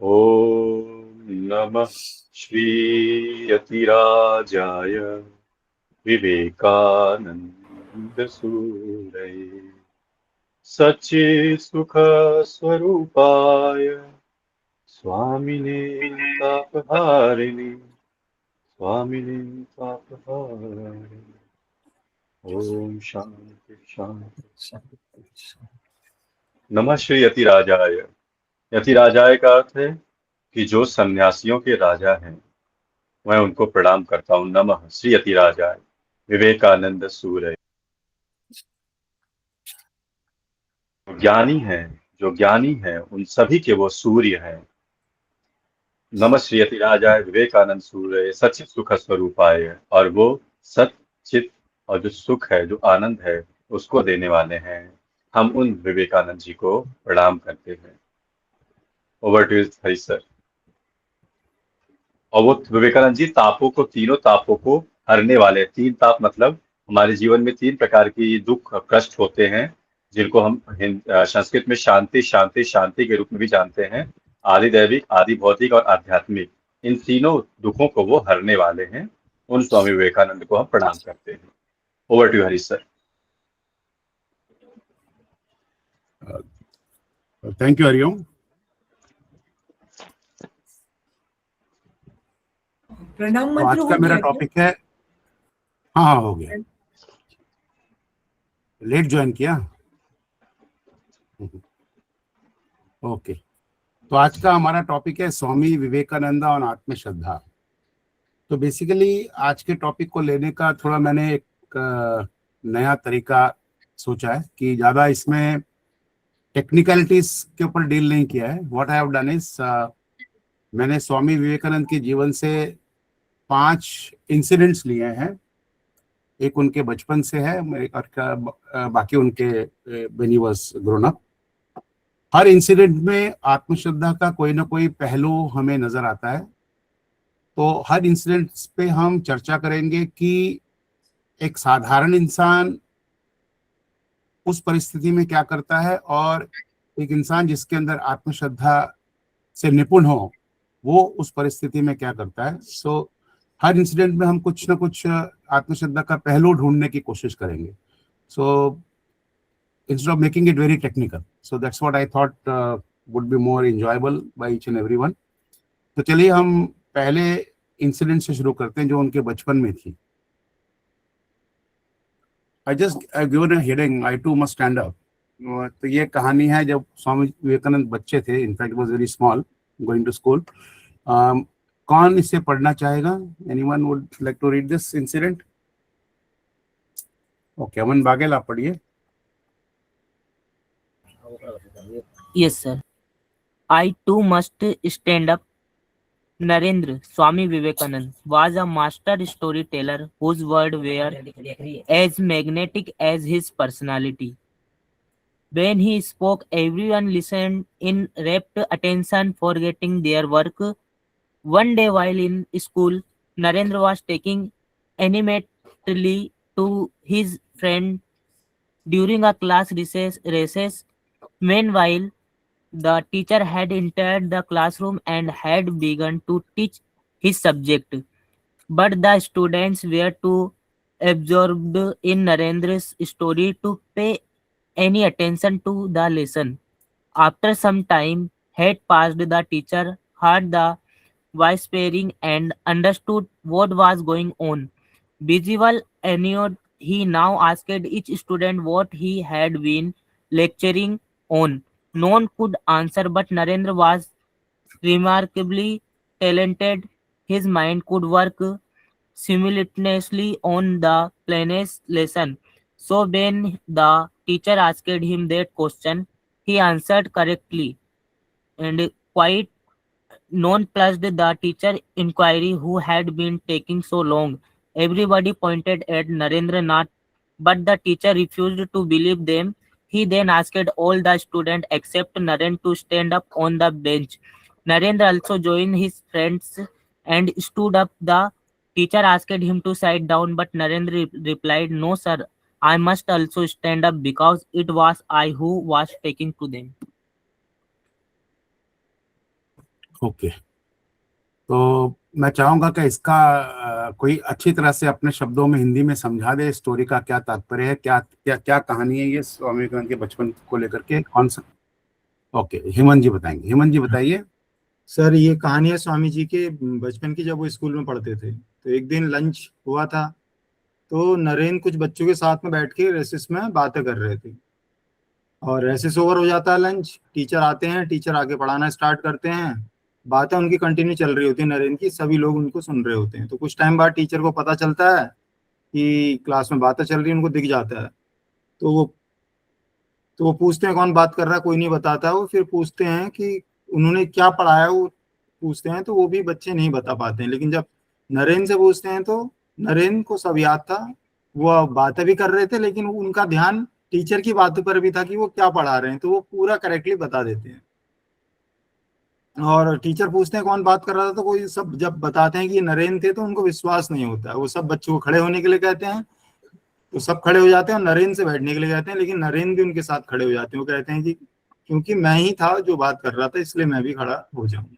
ॐ नमः श्रीयतिराजाय विवेकानन्दसूरये सच्चित्सुखस्वरूपाय स्वामिने तापहारिणे स्वामिने तापहारिणे। ओम शांति शांति। नमः श्री यतिराजाय। यतिराजाय का अर्थ है कि जो सन्यासियों के राजा हैं, मैं उनको प्रणाम करता हूँ। नमः श्री यतिराजाय विवेकानंद सूर्य। जो ज्ञानी है उन सभी के वो सूर्य हैं। नमः श्री यतिराजाय विवेकानंद सूर्य सचित सुख स्वरूपाय, और वो सचित और जो सुख है, जो आनंद है, उसको देने वाले हैं। हम उन विवेकानंद जी को प्रणाम करते हैं। Over to Hari sir. और वो विवेकानंद जी तीनों तापों को हरने वाले। तीन ताप मतलब हमारे जीवन में तीन प्रकार की दुख कष्ट होते हैं, जिनको हम संस्कृत में शांति शांति शांति के रूप में भी जानते हैं। आदि दैविक, आदि भौतिक और आध्यात्मिक, इन तीनों दुखों को वो हरने वाले हैं। उन स्वामी विवेकानंद को हम प्रणाम करते हैं। Over to Hari sir. Thank you Hariom. प्रणाम तो आज का मेरा टॉपिक है, हाँ हो गया, लेट ज्वाइन किया। ओके, तो आज का हमारा टॉपिक है स्वामी विवेकानंद और आत्मश्रद्धा। तो बेसिकली आज के टॉपिक को लेने का थोड़ा मैंने एक नया तरीका सोचा है कि ज़्यादा इसमें टेक्निकलिटीज के ऊपर डील नहीं किया है। What I have done is, मैंने स्वामी विवेकानंद के जीवन से 5 इंसिडेंट्स लिए हैं। एक उनके बचपन से है और बाकी उनके when he was grown up. Her incident में आत्मश्रद्धा का कोई ना कोई पहलू हमें नजर आता है। तो हर इंसिडेंट पे हम चर्चा करेंगे कि एक साधारण इंसान उस परिस्थिति में क्या करता है और एक इंसान जिसके अंदर आत्मश्रद्धा से निपुण हो वो उस परिस्थिति में क्या करता है। सो हर इंसिडेंट में हम कुछ ना कुछ आत्मश्रद्धा का पहलू ढूंढने की कोशिश करेंगे। सो instead of making it very technical, so that's what I thought would be more enjoyable by each and everyone. तो चलिए हम पहले इंसिडेंट से शुरू करते हैं जो उनके बचपन में थी। I just given a heading, I too must stand up. तो ये कहानी है जब स्वामी विवेकानंद बच्चे थे, in fact was very small, going to school. कौन इसे पढ़ना चाहेगा? Anyone would like to read this incident? Okay, Aman Baghel आप पढ़िए। Yes, sir. I too must stand up. Narendra Swami Vivekanand was a master storyteller whose words were as magnetic as his personality. When he spoke, everyone listened in rapt attention, forgetting their work. One day, while in school, Narendra was taking animatedly to his friend during a class recess. Meanwhile, the teacher had entered the classroom and had begun to teach his subject, but the students were too absorbed in Narendra's story to pay any attention to the lesson. After some time had passed, the teacher heard the whispering and understood what was going on. Visual annoyed, he now asked each student what he had been lecturing on. No one could answer, but Narendra was remarkably talented. His mind could work simultaneously on the plainest lesson. So when the teacher asked him that question, he answered correctly and quite nonplussed. The teacher inquiry who had been taking so long. Everybody pointed at Narendranath, but the teacher refused to believe them. He then asked all the students except Naren to stand up on the bench. Narendra also joined his friends and stood up. The teacher asked him to sit down, but Narendra replied, "No, sir, I must also stand up because it was I who was taking to them." Okay, तो मैं चाहूंगा कि इसका कोई अच्छी तरह से अपने शब्दों में हिंदी में समझा दे, स्टोरी का क्या तात्पर्य है, क्या क्या क्या कहानी है ये स्वामी विवेकानंद के बचपन को लेकर के, कौन सा। ओके, हेमंत जी बताएंगे। हेमंत जी बताइए। सर ये कहानी है स्वामी जी के बचपन की, जब वो स्कूल में पढ़ते थे। तो एक दिन लंच हुआ था, तो नरेंद्र कुछ बच्चों के साथ में बैठ के रेसिस में बातें कर रहे थे। और रेसिस ओवर हो जाता है, लंच, टीचर आते हैं, टीचर आके पढ़ाना स्टार्ट करते हैं। बातें उनकी कंटिन्यू चल रही होती है नरेंद्र की, सभी लोग उनको सुन रहे होते हैं। तो कुछ टाइम बाद टीचर को पता चलता है कि क्लास में बातें चल रही है, उनको दिख जाता है। तो वो पूछते हैं कौन बात कर रहा है, कोई नहीं बताता है। वो फिर पूछते हैं कि उन्होंने क्या पढ़ाया, वो पूछते हैं, तो वो भी बच्चे नहीं बता पाते हैं। लेकिन जब नरेंद्र से पूछते हैं तो नरेंद्र को सब याद था, वो बातें भी कर रहे थे, लेकिन उनका ध्यान टीचर की बातों पर भी था कि वो क्या पढ़ा रहे हैं, तो वो पूरा करेक्टली बता देते हैं। और टीचर पूछते हैं कौन बात कर रहा था, तो कोई सब जब बताते हैं कि ये नरेंद्र थे, तो उनको विश्वास नहीं होता है। वो सब बच्चों को खड़े होने के लिए कहते हैं, तो सब खड़े हो जाते हैं और नरेंद्र से बैठने के लिए कहते हैं, लेकिन नरेंद्र भी उनके साथ खड़े हो जाते हैं। वो कहते हैं कि क्योंकि मैं ही था जो बात कर रहा था, इसलिए मैं भी खड़ा हो जाऊंगा।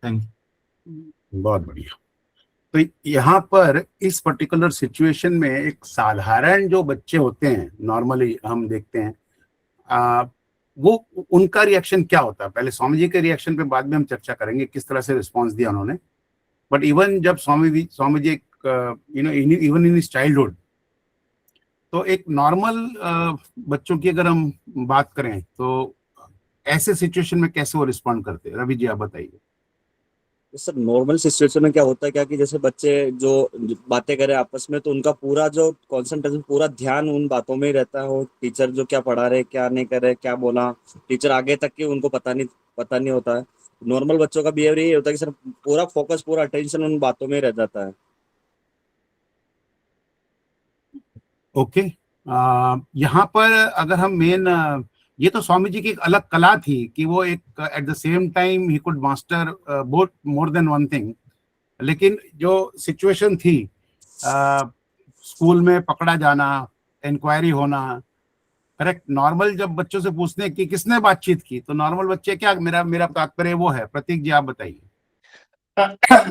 Thank you. बहुत बढ़िया। तो यहाँ पर इस पर्टिकुलर सिचुएशन में एक साधारण जो बच्चे होते हैं, नॉर्मली हम देखते हैं, वो उनका रिएक्शन क्या होता है। पहले स्वामी जी के रिएक्शन पे बाद में हम चर्चा करेंगे, किस तरह से रिस्पॉन्स दिया उन्होंने। बट इवन जब Swami ji even in childhood, तो एक नॉर्मल बच्चों की अगर हम बात करें तो ऐसे सिचुएशन में कैसे वो रिस्पॉन्ड करते हैं, रवि जी आप बताइए। सर नॉर्मल सिचुएशन में क्या होता है, क्या कि जैसे बच्चे जो बातें करें आपस में, तो उनका पूरा जो कंसंट्रेशन, पूरा ध्यान उन बातों में ही रहता है। और टीचर जो क्या पढ़ा रहे, क्या नहीं कर रहे, क्या बोला टीचर, आगे तक की उनको पता नहीं होता है। नॉर्मल बच्चों का बिहेवियर ये होता है कि सर पूरा फोकस, पूरा अटेंशन उन बातों में ही रह जाता है। ओके, यहाँ पर अगर हम मेन, ये तो स्वामी जी की एक अलग कला थी कि वो एक at the same time he could master both more than one thing. लेकिन जो सिचुएशन थी, स्कूल में पकड़ा जाना, इंक्वायरी होना, करेक्ट, नॉर्मल जब बच्चों से पूछते हैं कि किसने बातचीत की, तो नॉर्मल बच्चे क्या, मेरा तात्पर्य वो है। प्रतीक जी आप बताइए।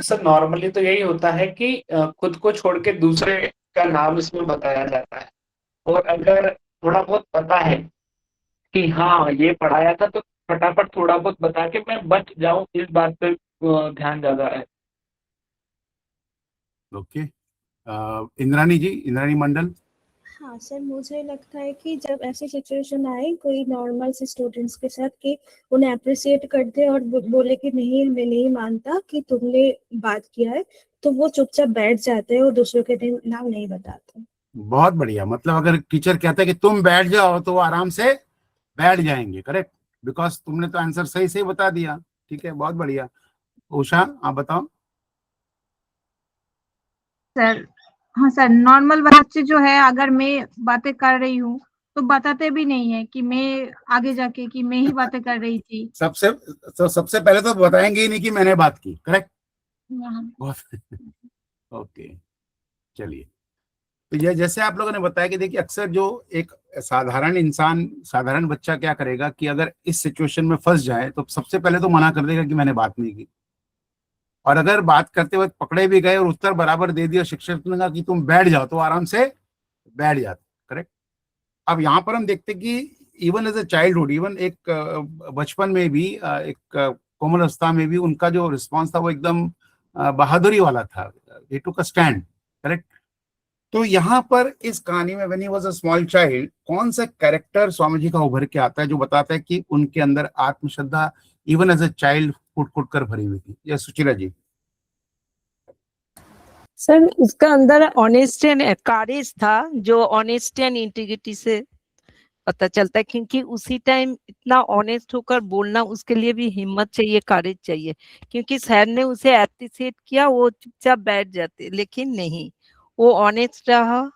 सर नॉर्मली तो यही होता है कि खुद को छोड़ के दूसरे का नाम इसमें बताया जाता है। और अगर थोड़ा बहुत पता है कि हाँ ये पढ़ाया था, तो फटाफट थोड़ा बहुत बता के मैं बच जाऊं, इस बात पे ध्यान ज्यादा है। ओके, इंद्रानी जी, इंद्रानी मंडल। हाँ सर, मुझे लगता है कि जब ऐसी सिचुएशन आए कोई नॉर्मल से स्टूडेंट्स के साथ, कि उन्हें अप्रिशिएट कर दे और बोले कि नहीं, हमें नहीं मानता कि तुमने बात किया है, तो वो चुपचाप बैठ जाते हैं और दूसरों के नाम नहीं बताते। बहुत बढ़िया, मतलब अगर टीचर कहता है कि तुम बैठ जाओ, तो वो आराम से बैठ जाएंगे, करेक्ट, बिकॉज तुमने तो आंसर सही से बता दिया। ठीक है, बहुत बढ़िया। उषा आप बताओ। सर हाँ सर, नॉर्मल बच्चे जो है, अगर मैं बातें कर रही हूँ तो बताते भी नहीं है कि मैं आगे जाके कि मैं ही बातें कर रही थी। सबसे पहले तो बताएंगे ही नहीं कि मैंने बात की, करेक्ट। ओके, चलिए। तो ये जैसे आप लोगों ने बताया कि देखिए, अक्सर जो एक साधारण इंसान, साधारण बच्चा क्या करेगा कि अगर इस सिचुएशन में फंस जाए तो सबसे पहले तो मना कर देगा कि मैंने बात नहीं की। और अगर बात करते वक्त पकड़े भी गए और उत्तर बराबर दे दिया, शिक्षक ने कहा कि तुम बैठ जाओ, तो आराम से बैठ जाते, करेक्ट। अब यहाँ पर हम देखते कि even as a childhood, even एक बचपन में भी, एक कोमल अवस्था में भी उनका जो रिस्पॉन्स था वो एकदम बहादुरी वाला था। ही टुक अ स्टैंड, करेक्ट। तो यहाँ पर इस कहानी में when he was a small child, कौन सा कैरेक्टर स्वामी जी का उभर के आता है जो बताता है कि उनके अंदर आत्मश्रद्धा इवन एज अ चाइल्ड फुट फुट कर भरी हुई थी। या सुचिरा जी। सर उसका अंदर ऑनेस्ट एंड करेज था, जो ऑनेस्ट एंड इंटीग्रिटी से पता चलता है, क्योंकि उसी टाइम इतना ऑनेस्ट होकर बोलना, उसके लिए भी हिम्मत चाहिए, करेज चाहिए। क्योंकि सर ने उसे एप्रिशिएट किया, वो चुपचाप बैठ जाते, लेकिन नहीं, वो ऑनेस्ट रहा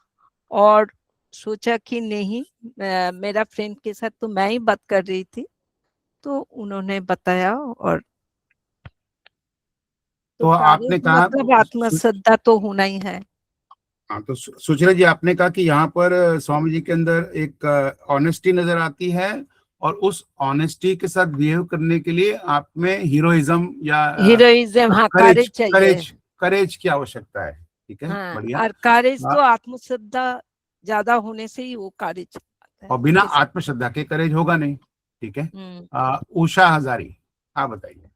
और सोचा कि नहीं, मेरा फ्रेंड के साथ तो मैं ही बात कर रही थी, तो उन्होंने बताया। और तो आपने कहा मतलब आत्मश्रद्धा तो होना ही है। हाँ, तो सुचिरा जी आपने कहा कि यहाँ पर स्वामी जी के अंदर एक ऑनेस्टी नजर आती है और उस ऑनेस्टी के साथ बिहेव करने के लिए आप में हीरोइज्म या हीरोइज्म, हाँ, करेज चाहिए। करेज की आवश्यकता है। ठीक है, हाँ, बढ़िया। और करेज तो आत्मश्रद्धा ज्यादा होने से ही वो करेज आता है। और बिना आत्मश्रद्धा के करेज होगा नहीं। ठीक है। उषा हजारी, आप बताइए।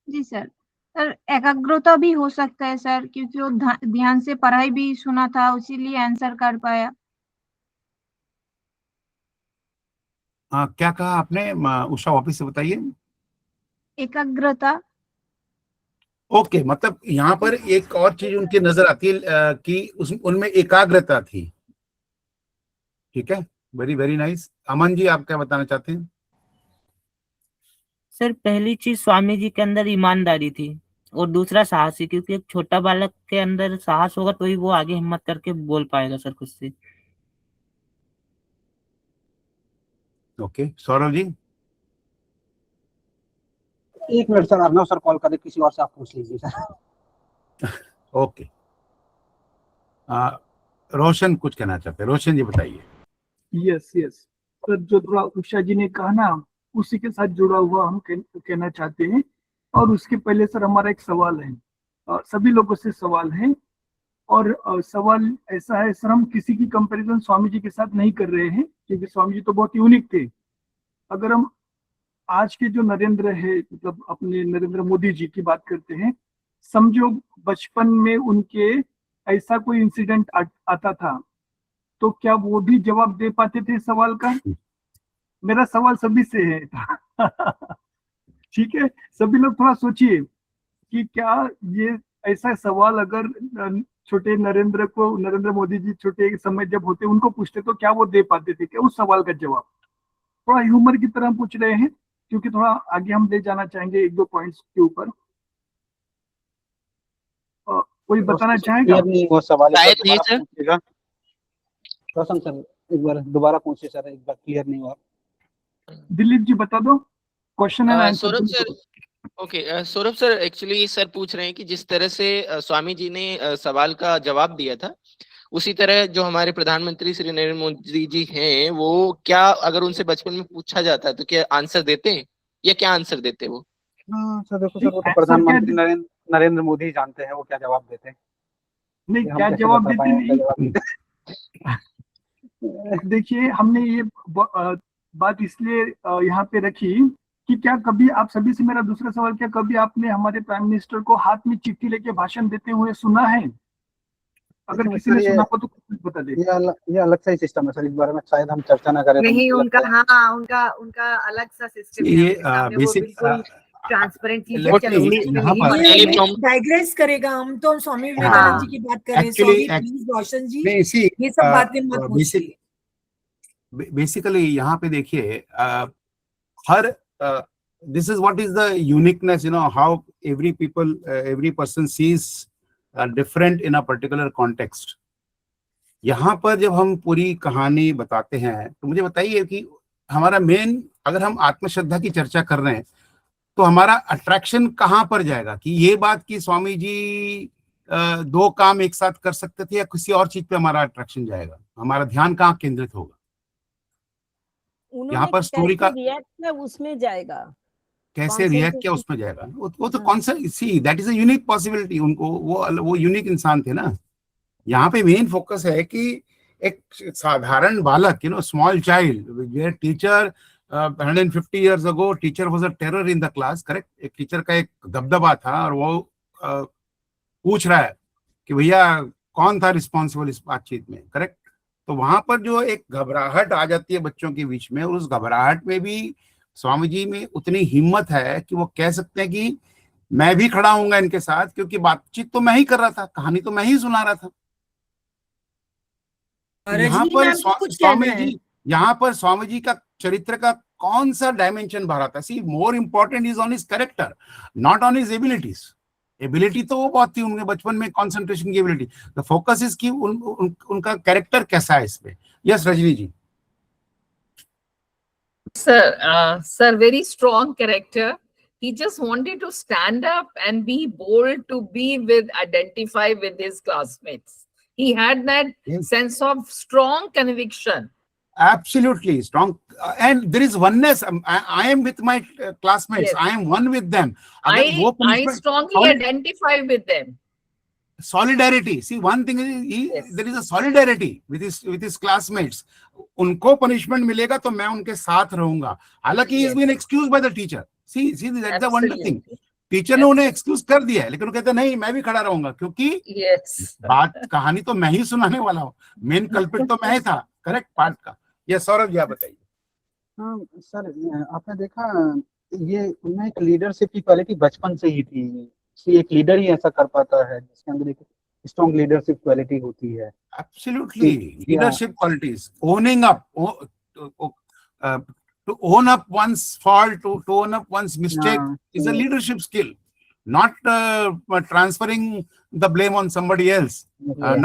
जी सर। सर एकाग्रता भी हो सकता है सर, क्योंकि वो ध्यान से पढ़ाई भी सुना था, इसीलिए आंसर कर पाया। क्या कहा आपने उषा, वापिस से बताइए। एकाग्रता। ओके, मतलब यहाँ पर एक और चीज उनकी नजर आती है कि उनमें एकाग्रता थी। ठीक है, very very nice. Aman ji, आप क्या बताना चाहते हैं? सर पहली चीज स्वामी जी के अंदर ईमानदारी थी, और दूसरा साहसी, क्योंकि एक छोटा बालक के अंदर साहस होगा तो ही वो आगे हिम्मत करके बोल पाएगा सर खुद से। ओके, सौरभ जी। एक minute sir, Arnav sir call कर रहे, किसी और से आप पूछ लीजिए सर। ओके, रोशन कुछ कहना चाहते हैं? रोशन जी बताइए। यस सर, जो थोड़ा उषा जी ने कहा ना, उसी के साथ जुड़ा हुआ हम कहना चाहते हैं। और उसके पहले सर हमारा एक सवाल है, सभी लोगों से सवाल है, और सवाल ऐसा है सर, हम किसी की कंपैरिजन स्वामी जी के साथ नहीं कर रहे हैं, क्योंकि स्वामी जी तो बहुत यूनिक थे। अगर हम आज के जो नरेंद्र है, मतलब अपने नरेंद्र मोदी जी की बात करते हैं, समझो बचपन में उनके ऐसा कोई इंसिडेंट आता था, तो क्या वो भी जवाब दे पाते थे सवाल का? मेरा सवाल सभी से है। ठीक है, सभी लोग थोड़ा सोचिए कि क्या ये ऐसा सवाल अगर छोटे नरेंद्र मोदी जी छोटे समय जब होते उनको पूछते, तो क्या वो दे पाते थे क्या उस सवाल का जवाब? थोड़ा ह्यूमर की तरह पूछ रहे हैं, क्योंकि थोड़ा आगे हम ले जाना चाहेंगे एक दो पॉइंट्स के ऊपर। कोई बताना चाहेगा? नहीं वो सवाल शायद नहीं सर। रोशन सर एक बार दोबारा पूछिए सर, एक बार क्लियर नहीं हुआ। दिलीप जी बता दो question and answer. Saurabh sir, okay Saurabh sir, actually sir पूछ रहे हैं कि जिस तरह से स्वामी जी ने सवाल का जवाब दिया था, उसी तरह जो हमारे प्रधानमंत्री श्री नरेंद्र मोदी जी हैं, वो क्या अगर उनसे बचपन में पूछा जाता है तो क्या आंसर देते हैं, या क्या आंसर देते हैं वो? हाँ सर, देखो सर, वो तो प्रधानमंत्री नरेंद्र मोदी जानते हैं वो क्या जवाब देते हैं। नहीं, क्या जवाब देते नहीं। देखिए, हमने ये बात इसलिए यहाँ पे रखी कि क्या कभी आप सभी से मेरा दूसरा सवाल, क्या कभी आपने हमारे प्राइम मिनिस्टर को हाथ में चिट्ठी लेके भाषण देते हुए सुना है? अगर किसी ने सुना हो तो कुछ बता दे। ये अलग सा ही सिस्टम है सर, इस बारे में शायद हम चर्चा ना करें। नहीं, उनका हाँ उनका अलग सा सिस्टम है। ये बेसिक डाइग्रेस करेगा। हम तो स्वामी विवेकानंद जी की बात कर रहे हैं। प्लीज रोशन जी, ये सब बातें मत पूछिए। बेसिकली यहाँ पे देखिए, हर this is what is the uniqueness, how every person sees different in a particular context. यहाँ पर जब हम पूरी कहानी बताते हैं तो मुझे बताइए कि हमारा मेन, अगर हम आत्मश्रद्धा की चर्चा कर रहे हैं तो हमारा अट्रैक्शन कहाँ पर जाएगा? कि ये बात कि स्वामी जी दो काम एक साथ कर सकते थे, या किसी और चीज पे हमारा अट्रैक्शन जाएगा? हमारा ध्यान कहाँ केंद्रित होगा? यहाँ पर स्टोरी का रिएक्ट उसमें जाएगा, कैसे रिएक्ट किया उसमें जाएगा। वो तो कौन सा, see that is a unique possibility. उनको वो यूनिक इंसान थे ना। यहाँ पे मेन फोकस है कि एक साधारण बालक, small child, teacher 150 years ago teacher was a terror in the class, correct? एक टीचर का एक दबदबा था, और वो पूछ रहा है कि भैया कौन था रिस्पॉन्सिबल इस बातचीत में, करेक्ट? तो वहां पर जो एक घबराहट आ जाती है बच्चों के बीच में, और उस घबराहट में भी स्वामी जी में उतनी हिम्मत है कि वो कह सकते हैं कि मैं भी खड़ा हूंगा इनके साथ, क्योंकि बातचीत तो मैं ही कर रहा था, कहानी तो मैं ही सुना रहा था। यहाँ पर स्वामी जी का चरित्र का कौन सा डायमेंशन भरा था? See, more important is on his character, not on his abilities. Ability तो वो बहुत थी उनके बचपन में, कंसंट्रेशन की एबिलिटी। द फोकस इज कि उनका कैरेक्टर कैसा है इस पे। Yes Rajni ji. Sir, very strong character. He just wanted to stand up and be bold to identify with his classmates. He had that sense of strong conviction. Absolutely strong, and there is oneness. I am with my classmates. Yes. I am one with them. अगर वो I punishment, strongly identify with them. solidarity. See, one thing is Yes. there is a solidarity with his classmates. उनको punishment मिलेगा तो मैं उनके साथ रहूंगा. हालांकि he is being excused by the teacher. See, that's the wonderful thing. Teacher ने उन्हें एक्सक्यूज कर दिया है, लेकिन वो कहते नहीं मैं भी खड़ा रहूंगा, क्योंकि बात कहानी तो मैं ही सुनाने वाला हूँ, मेन कल्पिट तो मैं ही था, करेक्ट पार्ट का. ये सौरभ जी आप बताइए. हाँ सर, आपने देखा ये उनमें एक लीडरशिप की क्वालिटी बचपन से ही थी. एक लीडर ही ऐसा कर पाता है जिसके अंदर एक स्ट्रॉन्ग लीडरशिप क्वालिटी होती है. Absolutely, leadership qualities, owning up, to own up one's fault, to own up one's mistake is a leadership skill, not transferring the blame on somebody else,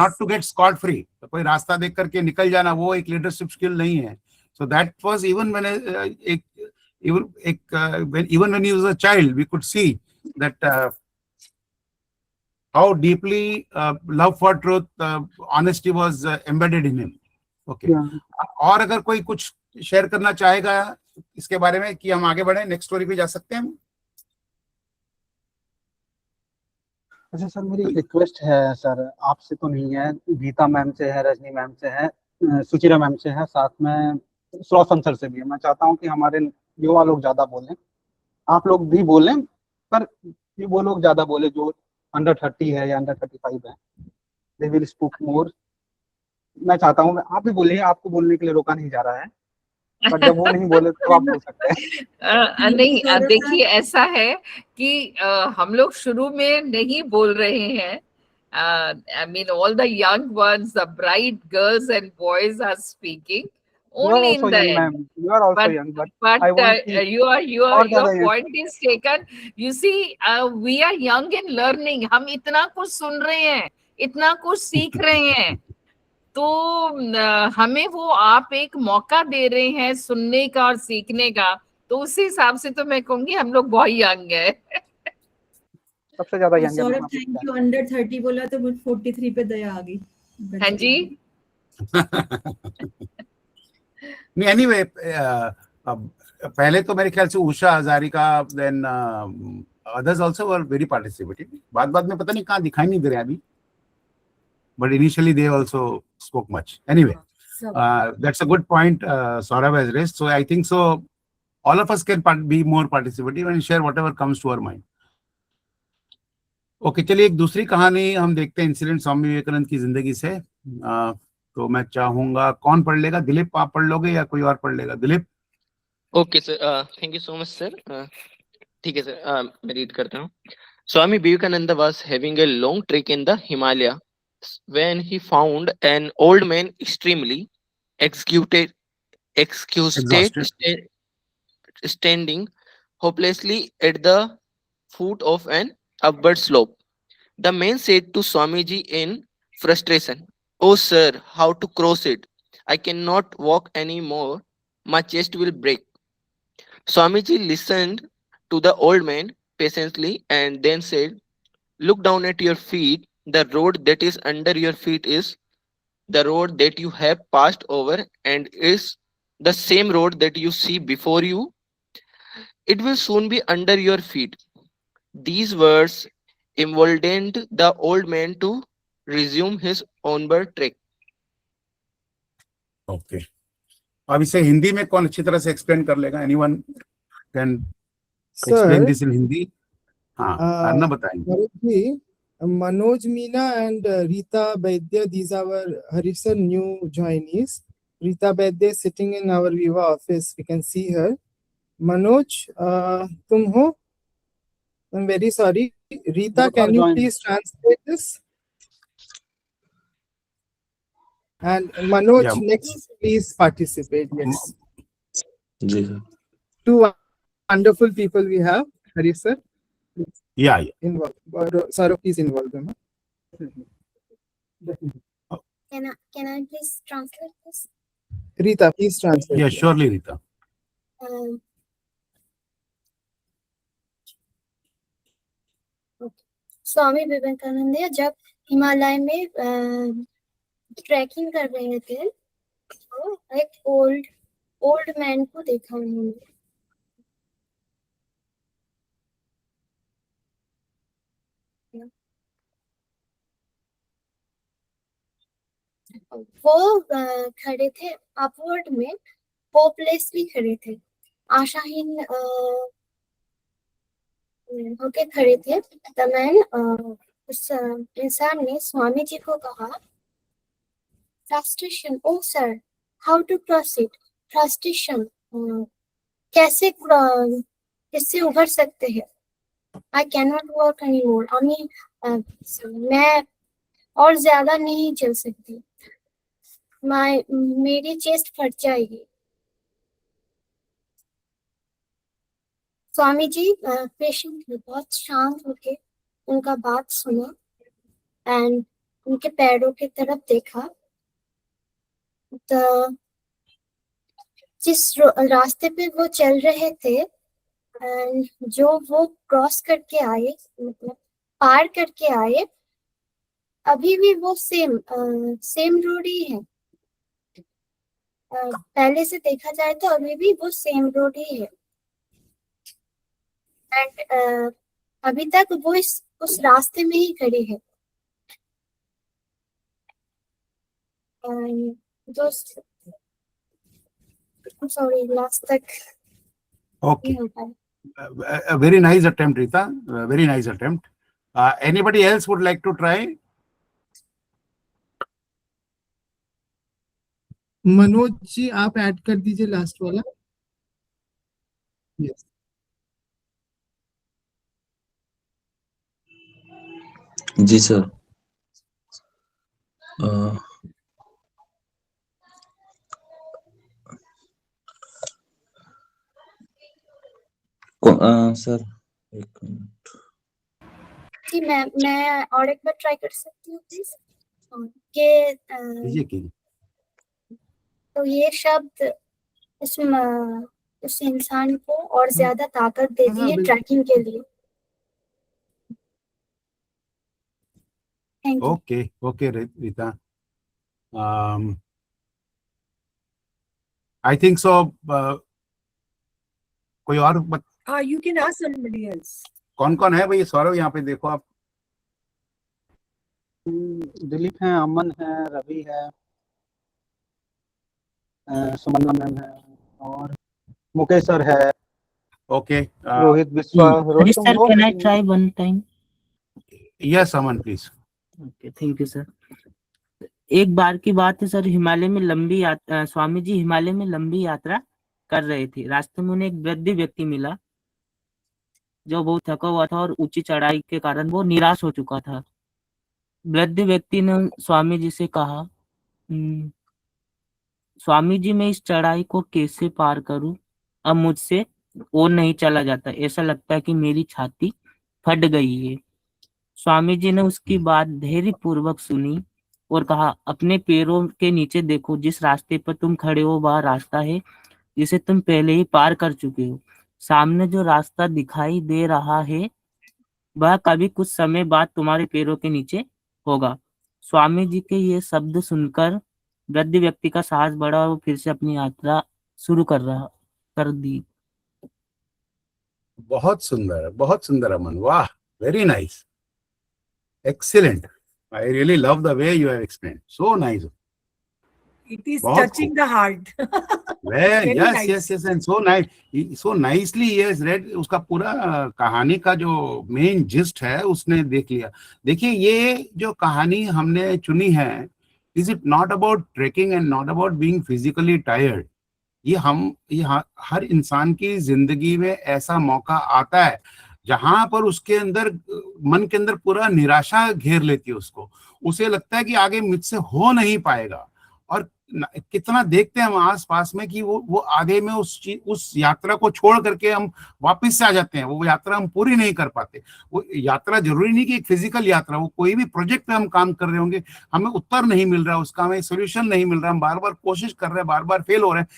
not to get scot free. तो कोई रास्ता देख करके निकल जाना, वो एक leadership skill नहीं है. So that was even when when he was a child, we could see that how deeply love for truth, honesty was embedded in him. Okay. और अगर कोई कुछ शेयर करना चाहेगा इसके बारे में कि हम आगे बढ़े, नेक्स्ट स्टोरी पे जा सकते हैं. अच्छा सर, मेरी रिक्वेस्ट है सर, आपसे तो नहीं है, गीता मैम से है, रजनी मैम से है, सुचिरा मैम से है, साथ में श्रोसन सर से भी है. मैं चाहता हूं कि हमारे युवा लोग ज्यादा बोलें, आप लोग भी बोलें, पर वो लोग ज्यादा बोले जो अंडर 30 है या अंडर 35 है. They will speak more. मैं चाहता हूँ आप भी बोलिए, आपको बोलने के लिए रोका नहीं जा रहा है, पर जब वो नहीं बोले तो आप बोल सकते हैं. नहीं, देखिए ऐसा है कि हम लोग शुरू में नहीं बोल रहे हैं. I mean all the young ones, the bright girls and boys are speaking only in the end. You are also young, but I want your point is taken. You see, we are young and learning. हम इतना कुछ सुन रहे हैं, इतना कुछ सीख रहे हैं, तो हमें वो आप एक मौका दे रहे हैं सुनने का और सीखने का, तो उस हिसाब से तो मैं कहूंगी हम लोग बहुत यंग है. सबसे ज्यादा यंग है. Saurabh, thank you. अंडर 30 बोला तो मुझे 43 पे दया आ गई. हाँ जी. नहीं, एनीवे, पहले तो मेरे ख्याल से Usha Hazarika, then others also were very participative. बाद में पता नहीं कहाँ दिखाई नहीं दे रहे अभी, but initially they also spoke much. Anyway, that's a good point Saurabh has raised. So I think so all of us can be more participative and share whatever comes to our mind. Okay, चलिए एक दूसरी कहानी हम देखते हैं, incident Swami Vivekananda की जिंदगी से. तो मैं चाहूंगा, कौन पढ़ लेगा? दिलीप आप पढ़ लोगे या कोई और पढ़ लेगा? Dilip. Okay sir, thank you so much sir. ठीक है सर, मैं रीड करता हूँ. Swami Vivekananda was having a long trek in the Himalaya when he found an old man extremely exhausted, standing hopelessly at the foot of an upward slope. The man said to Swamiji in frustration, "Oh sir, how to cross it? I cannot walk anymore. My chest will break." Swamiji listened to the old man patiently and then said, "Look down at your feet. The road that is under your feet is the road that you have passed over and is the same road that you see before you. It will soon be under your feet." These words emboldened the old man to resume his onward trek. Okay. अब इसे हिंदी में कौन अच्छी तरह से explain कर लेगा? Anyone can explain this in Hindi? हाँ, अर्णव बताएंगे. Manoj Meena and Rita Vaidya, these are our Harisar new joinees. Rita Vaidya is sitting in our Viva office. We can see her. Manoj, tum ho? I'm very sorry. Rita, can you please translate this? And Manoj, next, please participate. Yes. Two wonderful people we have. Harisar. Yeah. Involve. Saurabh, please involve them. Can I please translate this? Rita, please translate. Yeah, surely, Rita. Swami Vivekananda जब हिमालय में trekking कर रहे थे एक old man को देखा उन्होंने। वो खड़े थे अपवर्ड में, होपलेसली खड़े थे, आशाहीन होके खड़े थे। द मैन, उस इंसान ने स्वामी जी को कहा, frustration, oh sir, how to cross it? Frustration कैसे इससे उभर सकते हैं? I can not work any more, मैं और ज्यादा नहीं चल सकती, मेरी चेस्ट फट जाएगी। स्वामी जी पेशेंटली, बहुत शांत होके उनका बात सुना एंड उनके पैरों की तरफ देखा। तो जिस रास्ते पे वो चल रहे थे एंड जो वो क्रॉस करके आए, मतलब पार करके आए, अभी भी वो सेम रोड ही है। पहले से देखा जाए तो अभी भी वो सेम रोड ही है एंड अभी तक वो उस रास्ते में ही खड़ी है। सॉरी, लास्ट तक Okay. A very nice attempt, Rita. Very nice attempt. Anybody else would like to try? Manoj ji, आप ऐड कर दीजिए लास्ट वाला। यस। जी सर। सर एक मिनट जी, मैं और एक बार ट्राई कर सकती हूँ प्लीज? के तो ये शब्द उस इंसान को और ज्यादा ताकत देती है ट्रैकिंग के लिए। Thank you. Okay, Rita. I think so. कोई और You can ask somebody else. कौन है भाई? सौरभ, यहाँ पे देखो आप। दिलीप है, अमन है, रवि है, सुमन मैम है और मुकेश सर है। Okay, Rohit Biswa. Rohit, sir, can I try one time? Yes Aman, please. Okay, thank you sir. एक बार की बात है सर, हिमालय में लंबी यात्रा, स्वामी जी हिमालय में लंबी यात्रा कर रहे थे। रास्ते में उन्हें एक वृद्ध व्यक्ति मिला जो बहुत थका हुआ था और ऊंची चढ़ाई के कारण वो निराश हो चुका था। वृद्ध व्यक्ति ने स्वामी जी से कहा, स्वामी जी, मैं इस चढ़ाई को कैसे पार करूं? अब मुझसे और नहीं चला जाता, ऐसा लगता है कि मेरी छाती फट गई है। स्वामी जी ने उसकी बात धैर्य पूर्वक सुनी और कहा, अपने पैरों के नीचे देखो, जिस रास्ते पर तुम खड़े हो वह रास्ता है जिसे तुम पहले ही पार कर चुके हो। सामने जो रास्ता दिखाई दे रहा है वह कभी कुछ समय बाद तुम्हारे पैरों के नीचे होगा। स्वामी जी के ये शब्द सुनकर वृद्ध व्यक्ति का साहस बढ़ा और वो फिर से अपनी यात्रा शुरू कर दी। बहुत सुंदर अमन, वाह, very nice, excellent. I really love the way you have explained. So nice. It is touching the heart. Well, yes, and so nice. So nicely he has read. उसका पूरा कहानी का जो मेन जिस्ट है उसने देख लिया। देखिए, ये जो कहानी हमने चुनी है, is it not about trekking and not about being physically tired? ये हर इंसान की जिंदगी में ऐसा मौका आता है जहां पर उसके अंदर, मन के अंदर पूरा निराशा घेर लेती है उसको। उसे लगता है कि आगे मुझसे हो नहीं पाएगा। और कितना देखते हैं हम आस पास में कि वो आगे में उस यात्रा को छोड़ करके हम वापस से आ जाते हैं। वो यात्रा हम पूरी नहीं कर पाते। वो यात्रा जरूरी नहीं कि एक फिजिकल यात्रा, वो कोई भी प्रोजेक्ट पे हम काम कर रहे होंगे, हमें उत्तर नहीं मिल रहा, उसका हमें सोल्यूशन नहीं मिल रहा, हम बार बार कोशिश कर रहे हैं, बार बार फेल हो रहे हैं।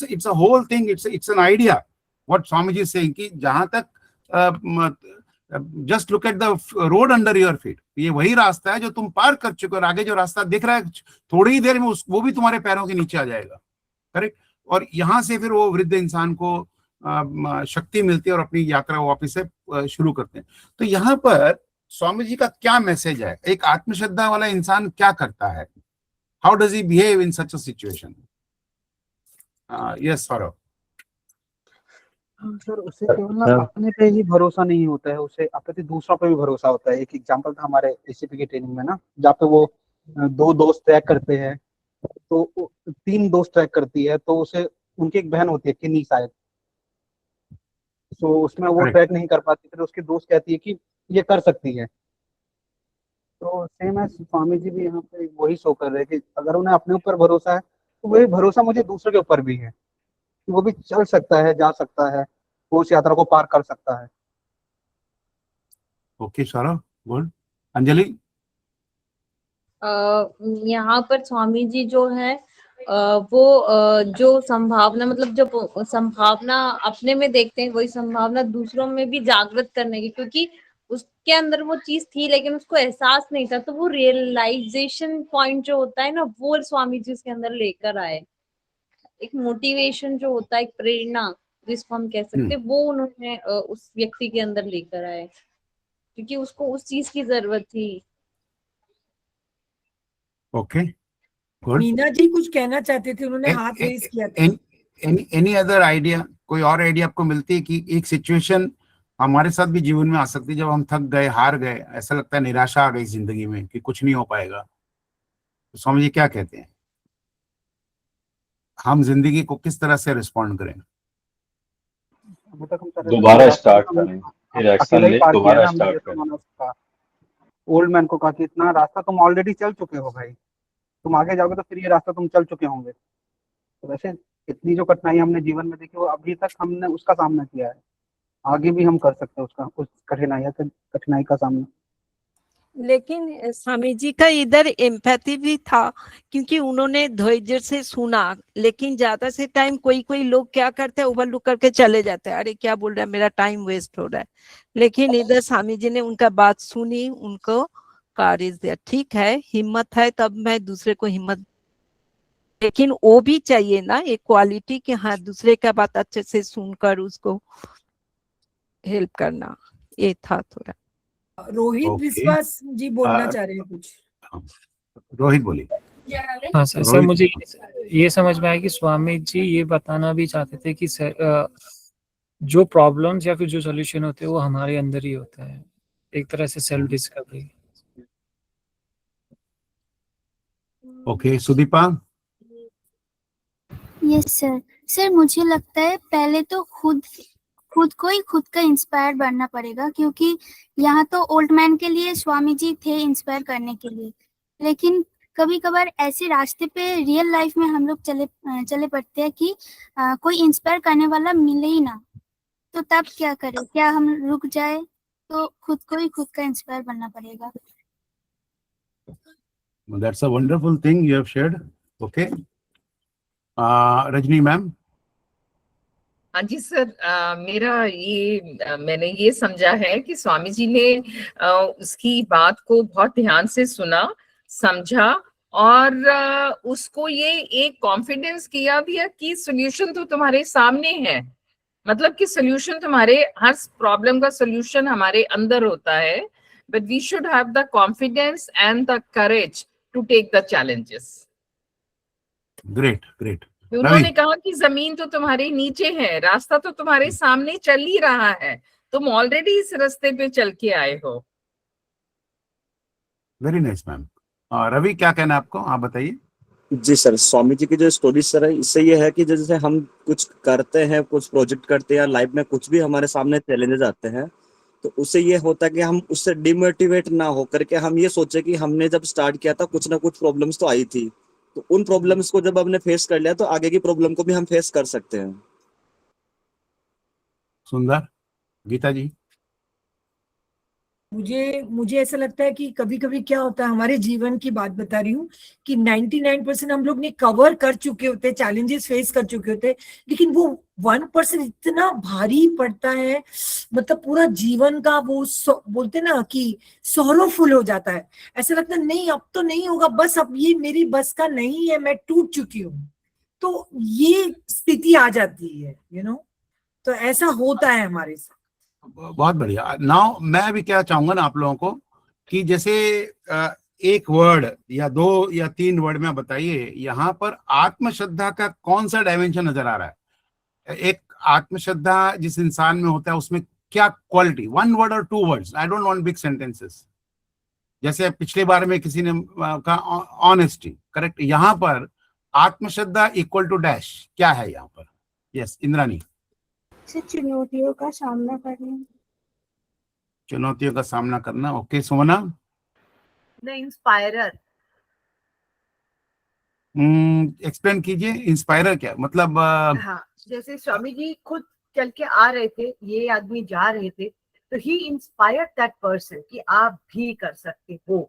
It's a whole thing, it's an idea what Swami ji saying कि जहां तक just look at the road under your feet, ये वही रास्ता है जो तुम पार कर चुके हो, और आगे जो रास्ता दिख रहा है थोड़ी ही देर में वो भी तुम्हारे पैरों के नीचे आ जाएगा, करेक्ट। और यहाँ से फिर वो वृद्ध इंसान को शक्ति मिलती है और अपनी यात्रा वापस से शुरू करते हैं। तो यहाँ पर स्वामी जी का क्या मैसेज है? एक आत्मश्रद्धा वाला इंसान क्या करता है? How does he behave in such a situation? Yes Saurabh. Sir उसे केवल ना अपने पे ही भरोसा नहीं होता है, उसे अपने दूसरों पे भी भरोसा होता है। एक एग्जांपल था हमारे एसीपी की ट्रेनिंग में ना, जहाँ पे वो 2 दोस्त ट्रैक करते हैं, तो 3 दोस्त ट्रैक करती है, तो उसे उनकी एक बहन होती है किन्नी शायद, तो उसमें वो ट्रैक नहीं कर पाती, फिर उसकी दोस्त कहती है कि ये कर सकती है। तो सेम है, स्वामी जी भी यहाँ पे वही शो कर रहे हैं कि अगर उन्हें अपने ऊपर भरोसा है तो वही भरोसा मुझे दूसरे के ऊपर भी है, वो भी चल सकता है, जा सकता है, वो उस यात्रा को पार कर सकता है। Okay Saurabh, good. अंजलि? यहाँ पर स्वामी जी जो है वो जो संभावना, मतलब जो संभावना अपने में देखते हैं वही संभावना दूसरों में भी जागृत करने की, क्योंकि उसके अंदर वो चीज थी लेकिन उसको एहसास नहीं था, तो वो रियलाइजेशन पॉइंट जो होता है ना, वो स्वामी जी उसके अंदर लेकर आए। एक मोटिवेशन जो होता है, एक प्रेरणा जिसको हम कह सकते हैं, वो उन्होंने उस व्यक्ति के अंदर लेकर आए, क्योंकि उसको उस चीज की जरूरत थी। Okay, good. मीना जी कुछ कहना चाहते थे, उन्होंने हाथ रेज किया था। Any other idea? कोई और आइडिया आपको मिलती है कि एक सिचुएशन हमारे साथ भी जीवन में आ सकती है, जब हम थक गए, हार गए, ऐसा लगता है निराशा आ गई जिंदगी में कि कुछ नहीं हो पाएगा, तो स्वामी जी क्या कहते हैं, हम जिंदगी को किस तरह से रिस्पॉन्ड करें? दोबारा स्टार्ट करें, फिर एक्शन ले, दोबारा स्टार्ट करें। ओल्ड मैन को कहा कि इतना रास्ता तुम ऑलरेडी चल चुके हो भाई, तुम आगे जाओगे तो फिर ये रास्ता तुम चल चुके होंगे। तो वैसे इतनी जो कठिनाई हमने जीवन में देखी, वो अभी तक हमने उसका सामना किया है, आगे भी हम कर सकते हैं उसका, उस कठिनाई का सामना। लेकिन स्वामी जी का इधर एम्पैथी भी था, क्योंकि उन्होंने धैर्य से सुना, लेकिन ज्यादा से टाइम कोई लोग क्या करते हैं, ओवरलुक करके चले जाते हैं, अरे क्या बोल रहा है, मेरा टाइम वेस्ट हो रहा है। लेकिन इधर स्वामी जी ने उनका बात सुनी, उनको करेज दिया, ठीक है हिम्मत है तब मैं दूसरे को हिम्मत, लेकिन वो भी चाहिए ना एक क्वालिटी कि हाँ दूसरे का बात अच्छे से सुनकर उसको हेल्प करना, ये था थोड़ा। रोहित विश्वास जी बोलना चाह रहे हैं कुछ। रोहित बोलिए। हाँ सर, मुझे ये समझ में आया कि स्वामी जी ये बताना भी चाहते थे कि जो प्रॉब्लम्स या फिर जो सॉल्यूशन होते हैं वो हमारे अंदर ही होता है, एक तरह से self discovery. Okay, Sudipa? Yes sir. Sir मुझे लगता है पहले तो खुद को ही खुद का इंस्पायर बनना पड़ेगा, क्योंकि यहाँ तो ओल्ड मैन के लिए स्वामी जी थे इंस्पायर करने के लिए, लेकिन कभी कभार ऐसे रास्ते पे रियल लाइफ में हम लोग चले पड़ते हैं कि कोई इंस्पायर करने वाला मिले ही ना, तो तब क्या करें, क्या हम रुक जाए? तो खुद को ही खुद का इंस्पायर बनना पड़ेगा। That's a wonderful thing you have shared. Okay. Rajni ma'am? हाँ जी सर, मैंने ये समझा है कि स्वामी जी ने उसकी बात को बहुत ध्यान से सुना, समझा, और उसको ये एक कॉन्फिडेंस किया भी है कि सॉल्यूशन तो तुम्हारे सामने है, मतलब कि सॉल्यूशन तुम्हारे हर प्रॉब्लम का सॉल्यूशन हमारे अंदर होता है, but we should have the confidence and the courage to take the challenges. Great great. उन्होंने कहा कि जमीन तो तुम्हारे नीचे है, रास्ता तो तुम्हारे सामने चल ही रहा है, तुम ऑलरेडी इस रास्ते पे चल के आए हो। Very nice ma'am. रवि क्या कहना है आपको, आप बताइए। जी सर, स्वामी जी की जो स्टोरी सर है, इससे ये है कि जैसे हम कुछ करते हैं, कुछ प्रोजेक्ट करते हैं, लाइफ में कुछ भी हमारे सामने चैलेंजेस आते हैं, तो उससे ये होता है कि हम उससे डिमोटिवेट ना होकर के हम ये सोचे कि हमने जब स्टार्ट किया था कुछ ना कुछ प्रॉब्लम्स तो आई थी, तो उन प्रॉब्लम्स को जब हमने फेस कर लिया तो आगे की प्रॉब्लम को भी हम फेस कर सकते हैं। सुंदर। गीता जी? मुझे ऐसा लगता है कि कभी कभी क्या होता है, हमारे जीवन की बात बता रही हूँ कि 99% हम लोग ने कवर कर चुके होते, चैलेंजेस फेस कर चुके होते, लेकिन वो 1% इतना भारी पड़ता है, मतलब पूरा जीवन का वो बोलते ना कि सॉरोफुल हो जाता है। ऐसा लगता है नहीं अब तो नहीं होगा, बस अब ये मेरी बस का नहीं है, मैं टूट चुकी हूँ। तो ये स्थिति आ जाती है, तो ऐसा होता है हमारे साथ। बहुत बढ़िया। नाउ मैं अभी क्या चाहूंगा ना आप लोगों को कि जैसे एक वर्ड या 2 या 3 वर्ड में बताइए यहाँ पर आत्मश्रद्धा का कौन सा डायमेंशन नजर आ रहा है। एक आत्मश्रद्धा जिस इंसान में होता है उसमें क्या क्वालिटी, 1 वर्ड और 2 words, I don't want big sentences. जैसे पिछले बार में किसी ने कहा ऑनेस्टी, करेक्ट। यहाँ पर आत्मश्रद्धा इक्वल टू डैश क्या है यहाँ पर? यस इंद्रानी। चुनौतियों का सामना करना। चुनौतियों का सामना करना, ओके। सोना। The inspirer. एक्सप्लेन कीजिए, इंस्पायरर क्या मतलब? हाँ, जैसे स्वामी जी खुद चल के आ रहे थे, ये आदमी जा रहे थे, तो ही इंस्पायर्ड दैट पर्सन कि आप भी कर सकते हो।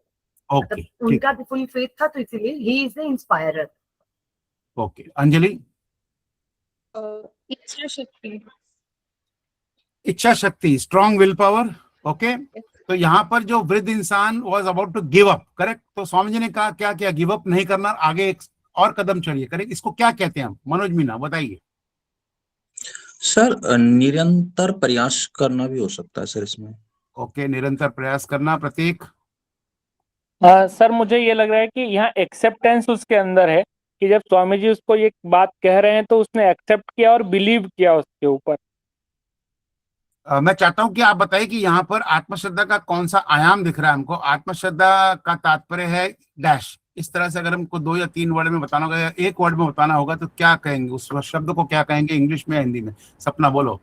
ओके, उनका भी फुल फेथ था, तो इसलिए he is the inspirer. Okay. Anjali. इच्छा शक्ति। इच्छा शक्ति, स्ट्रॉन्ग विल पावर, ओके। तो यहाँ पर जो वृद्ध इंसान was about to give up, correct. तो स्वामी जी ने कहा क्या क्या? गिव अप नहीं करना, आगे एक और कदम चढ़िए, करेक्ट। इसको क्या कहते हैं हम? मनोज मीना बताइए। सर निरंतर प्रयास करना भी हो सकता है सर इसमें। ओके, निरंतर प्रयास करना। प्रतीक। सर मुझे ये लग रहा है कि यहाँ एक्सेप्टेंस उसके अंदर है कि जब स्वामी जी उसको ये बात कह रहे हैं तो उसने एक्सेप्ट किया और बिलीव किया उसके ऊपर। मैं चाहता हूं कि आप बताइए कि यहाँ पर आत्मश्रद्धा का कौन सा आयाम दिख रहा है हमको। आत्मश्रद्धा का तात्पर्य है डैश। इस तरह से अगर हमको 2 या 3 वर्ड में बताना होगा या 1 वर्ड में बताना होगा तो क्या कहेंगे? उस शब्द को क्या कहेंगे इंग्लिश में या हिंदी में? सपना बोलो।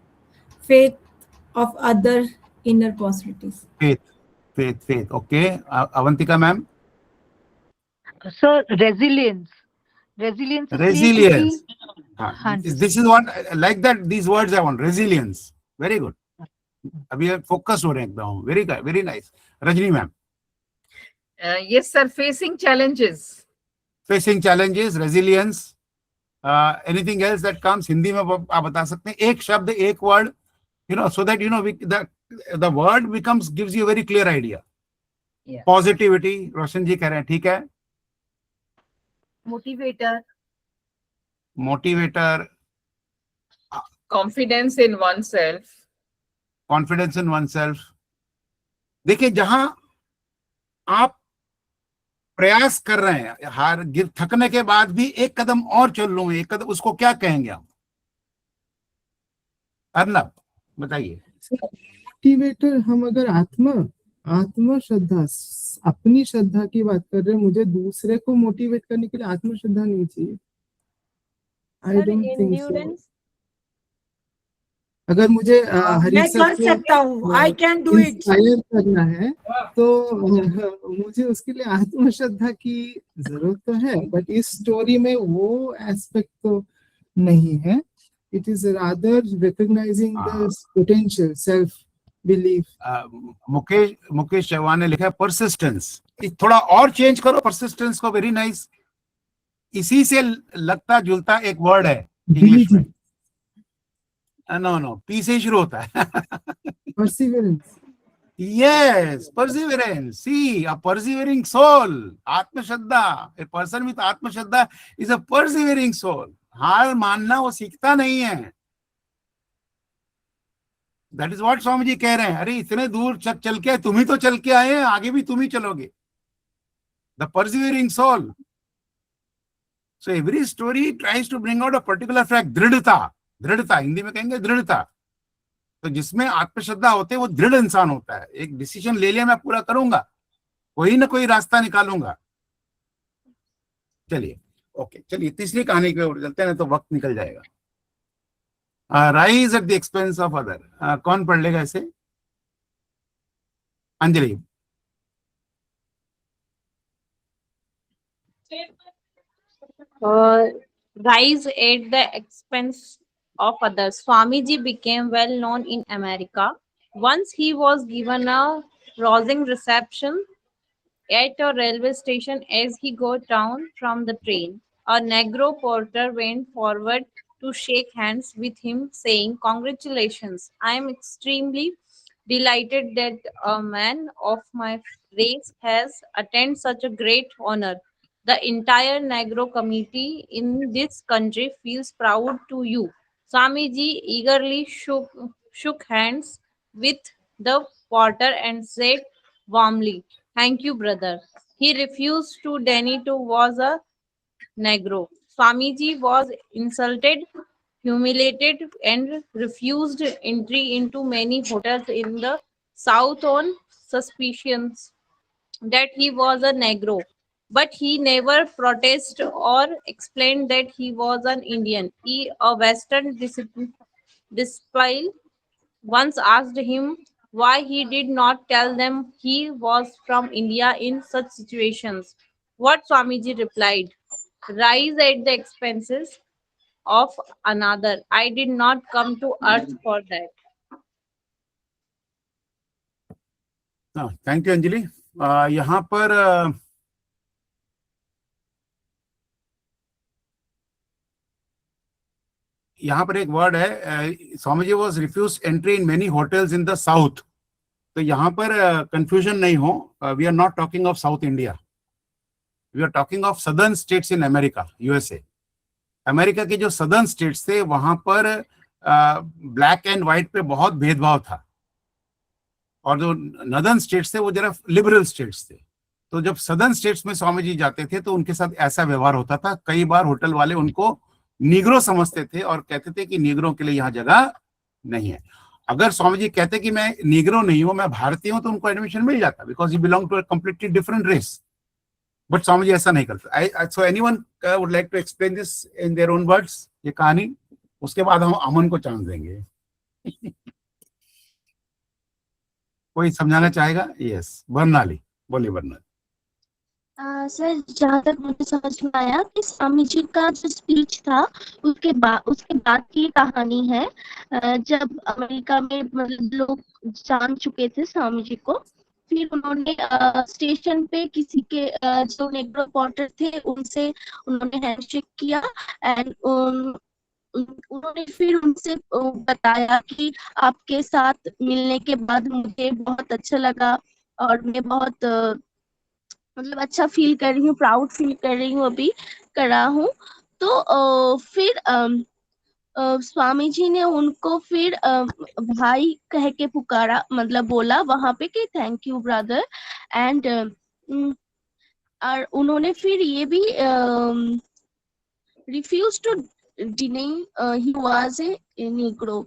Faith of other inner possibilities. Faith, faith, faith, okay. Avantika ma'am. Sir resilience. Resilience. Resilience, this is what like that, these words I want. Resilience, very good. अभी फोकस हो रहे हैं एकदम। Very very nice. Rajni ma'am. Yes sir, facing challenges. Facing challenges, resilience. Anything else that comes? Hindi में आप बता सकते हैं एक शब्द, एक word, so that the word gives you a very clear idea. Positivity, रोशन जी कह रहे हैं, ठीक है। Motivator. Motivator. Confidence in one self. Confidence in one self. देखिए जहां आप प्रयास कर रहे हैं, थकने के बाद भी एक कदम और चल लूं, एक कदम, उसको क्या कहेंगे आप? अर्नब बताइए। मोटिवेटर, हम अगर आत्म श्रद्धा, अपनी श्रद्धा की बात कर रहे हैं, मुझे दूसरे को मोटिवेट करने के लिए आत्म श्रद्धा नहीं चाहिए। I don't think so. अगर मुझे मैं कर सकता हूँ, आई कैन डू इट, इंस्पायर करना है तो मुझे उसके लिए आत्मश्रद्धा की जरूरत तो है, बट इस स्टोरी में वो एस्पेक्ट तो नहीं है। It is rather recognizing the potential, self belief. Mukesh Chauhan ने लिखा है परसिस्टेंस। थोड़ा और चेंज करो परसिस्टेंस को। Very nice. इसी से लगता जुलता एक वर्ड है इंग्लिश में। नो पी से शुरू होता है। Perseverance. Yes, perseverance. See, a persevering soul. आत्मश्रद्धा, a person with आत्मश्रद्धा is a persevering soul. हार मानना वो सीखता नहीं है। दैट इज व्हाट स्वामी जी कह रहे हैं। अरे इतने दूर चल के तुम ही तो चल के आए हैं, आगे भी तुम ही चलोगे। The persevering soul. So every story tries to bring out a particular fact. दृढ़ता, दृढ़ता हिंदी में कहेंगे दृढ़ता। तो जिसमें आत्मश्रद्धा होते है वो दृढ़ इंसान होता है। एक डिसीजन ले लिया, मैं पूरा करूंगा, कोई ना कोई रास्ता निकालूंगा। चलिए ओके, चलिए तीसरी कहानी पे उठ चलते हैं, तो वक्त निकल जाएगा। Rise at the expense of other. कौन पढ़ लेगा इसे? Anjali. Rise at the expense of others. Swamiji became well known in America. Once he was given a rousing reception at a railway station as he got down from the train. A Negro porter went forward to shake hands with him, saying, "Congratulations. I am extremely delighted that a man of my race has attained such a great honor. The entire Negro community in this country feels proud to you." Swamiji eagerly shook hands with the porter and said warmly, "Thank you, brother." He refused to deny to was a Negro. Swamiji was insulted, humiliated, and refused entry into many hotels in the South on suspicions that he was a Negro. But he never protested or explained that he was an Indian. He, a Western disciple, once asked him why he did not tell them he was from India in such situations. What Swamiji replied, "Rise at the expenses of another. I did not come to earth for that." Thank you Anjali. यहाँ पर एक word है, Swamiji was refuse entry in many hotels in the south. तो यहाँ पर confusion नहीं हो, we are not talking of south India, we are talking of southern states in America, USA. America के जो सदर्न स्टेट्स थे वहां पर ब्लैक एंड व्हाइट पे बहुत भेदभाव था, और जो नदर्न स्टेट्स थे वो जरा लिबरल स्टेट्स थे। तो जब सदर्न स्टेट्स में स्वामी जी जाते थे तो उनके साथ ऐसा व्यवहार होता था। कई बार होटल वाले उनको नीग्रो समझते थे और कहते थे कि नीग्रो के लिए यहाँ जगह नहीं है। अगर स्वामी जी कहते कि मैं नीग्रो नहीं हूं, मैं भारतीय हूं, तो उनको एडमिशन मिल जाता, because you belong to a completely different race. But Swami ji ऐसा नहीं करते। So anyone would like to explain this in their own words, ये कहानी? उसके बाद हम अमन को चांस देंगे। कोई समझाना चाहेगा? यस, बर्नाली, बोलिए बर्नाली। सर, जहाँ तक मुझे समझ में आया कि स्वामी जी का जो स्पीच था उसके बाद की कहानी है। जब अमेरिका में मतलब लोग जान चुके थे स्वामी जी को, फिर उन्होंने स्टेशन पे किसी के जो नेग्रो पोर्टर थे उनसे उन्होंने हैंडशेक किया एंड उन्होंने फिर उनसे बताया कि आपके साथ मिलने के बाद मुझे बहुत अच्छा लगा और मैं बहुत मतलब अच्छा फील कर रही हूँ, प्राउड फील कर रही हूँ, अभी कर रहा हूँ। तो फिर स्वामी जी ने उनको फिर भाई कह के पुकारा, मतलब बोला वहां पे कि थैंक यू ब्रदर। एंड और उन्होंने फिर ये भी refuse to deny he was a negro,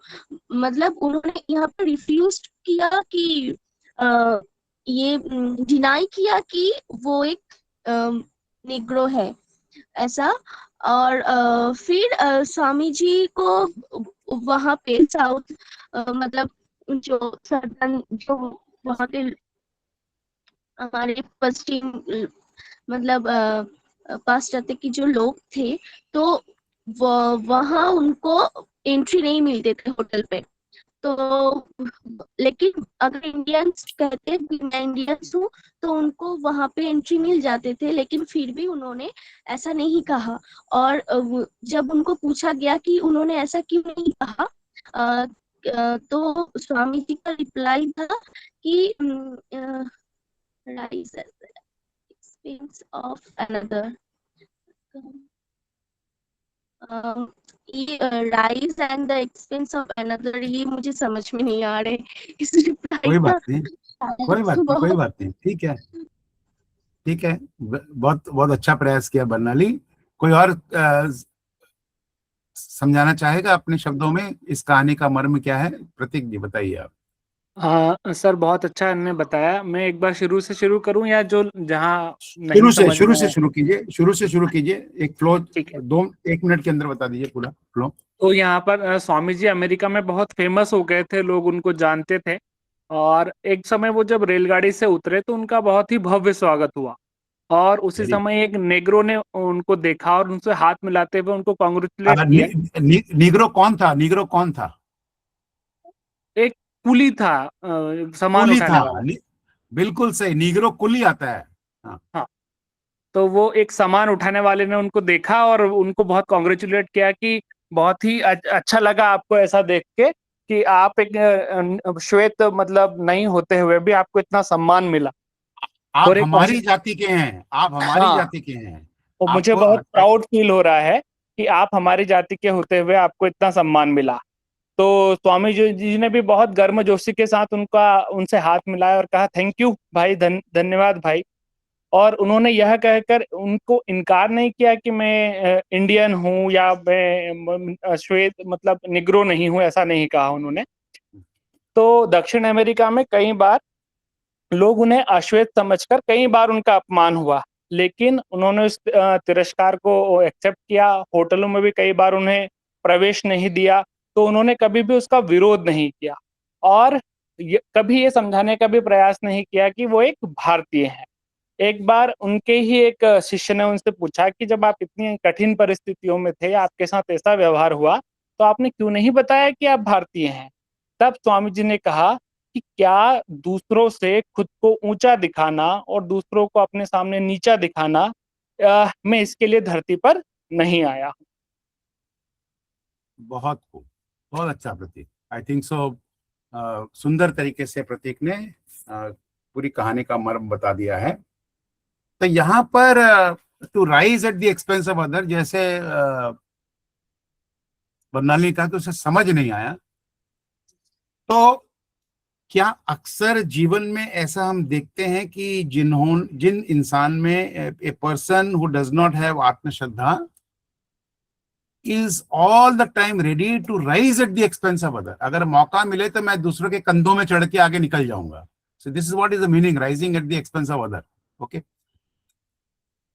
मतलब उन्होंने यहाँ पर रिफ्यूज किया कि ये डिनाई किया कि वो एक निग्रो है, ऐसा। और फिर स्वामी जी को वहां पे साउथ मतलब जो सदर्न जो वहां के हमारे पश्चिम मतलब पाश्चात्य के जो लोग थे, तो वहां उनको एंट्री नहीं मिलते थे होटल पे। तो लेकिन अगर इंडियंस कहते कि मैं इंडियंस हूँ तो उनको वहां पे एंट्री मिल जाते थे, लेकिन फिर भी उन्होंने ऐसा नहीं कहा। और जब उनको पूछा गया कि उन्होंने ऐसा क्यों नहीं कहा, तो स्वामी जी का रिप्लाई था कि rise at the expense of another. ये rise and the expense of another, ये मुझे समझ में नहीं आ रहे इस रिप्लाई कोई बात का। नहीं, कोई बात नहीं, कोई बात नहीं, ठीक है, ठीक है। बहुत बहुत अच्छा प्रयास किया बर्नाली। कोई और समझाना चाहेगा अपने शब्दों में इस कहानी का मर्म क्या है? प्रतीक जी बताइए आप। सर बहुत अच्छा इन्होंने बताया। मैं एक बार शुरू से शुरू करूं या जो जहां शुरू से शुरू कीजिए, शुरू से शुरू कीजिए। एक फ्लो 1 मिनट के अंदर बता दीजिए पूरा फ्लो। तो यहाँ पर स्वामी जी अमेरिका में बहुत फेमस हो गए थे, लोग उनको जानते थे। और एक समय वो जब रेलगाड़ी से उतरे तो उनका बहुत ही भव्य स्वागत हुआ, और उसी समय एक नेग्रो ने उनको देखा और उनसे हाथ मिलाते हुए उनको कांग्रेचुलेट किया। नीग्रो कौन था? नीग्रो कौन था? एक कुली था, सामान कुली उठाने था, वाला। बिल्कुल सही, नीग्रो कुल ही आता है। हाँ, तो वो एक सामान उठाने वाले ने उनको देखा और उनको बहुत कॉन्ग्रेचुलेट किया कि बहुत ही अच्छा लगा आपको ऐसा देख के कि आप एक श्वेत मतलब नहीं होते हुए भी आपको इतना सम्मान मिला। आप और एक हमारी जाति के हैं, आप हमारी हाँ, जाति के हैं। और मुझे आपको बहुत प्राउड फील हो रहा है कि आप हमारी जाति के होते हुए आपको इतना सम्मान मिला। तो स्वामी जी ने भी बहुत गर्मजोशी के साथ उनसे हाथ मिलाया और कहा थैंक यू भाई, धन्यवाद भाई। और उन्होंने यह कहकर उनको इनकार नहीं किया कि मैं इंडियन हूँ या मैं श्वेत मतलब निग्रो नहीं हूँ, ऐसा नहीं कहा उन्होंने। तो दक्षिण अमेरिका में कई बार लोग उन्हें अश्वेत समझकर कई बार उनका अपमान हुआ, लेकिन उन्होंने उस तिरस्कार को एक्सेप्ट किया। होटलों में भी कई बार उन्हें प्रवेश नहीं दिया, तो उन्होंने कभी भी उसका विरोध नहीं किया और कभी ये समझाने का भी प्रयास नहीं किया कि वो एक भारतीय है। एक बार उनके ही एक शिष्य ने उनसे पूछा कि जब आप इतनी कठिन परिस्थितियों में थे, आपके साथ ऐसा व्यवहार हुआ, तो आपने क्यों नहीं बताया कि आप भारतीय हैं? तब स्वामी जी ने कहा कि क्या दूसरों से खुद को ऊंचा दिखाना और दूसरों को अपने सामने नीचा दिखाना, मैं इसके लिए धरती पर नहीं आया हूँ। बहुत खूब, बहुत अच्छा प्रतीक। आई थिंक सो सुंदर तरीके से प्रतीक ने पूरी कहानी का मर्म बता दिया है। तो यहाँ पर to rise at the expense of other, जैसे बर्नाली ने कहा तो उसे समझ नहीं आया। तो क्या अक्सर जीवन में ऐसा हम देखते हैं कि जिन इंसान में a person who does not have आत्मश्रद्धा is all the time ready to rise at the expense of other. अगर मौका मिले तो मैं दूसरों के कंधों में चढ़ के आगे निकल जाऊंगा। So this is what is the meaning, rising at the expense of other. Okay,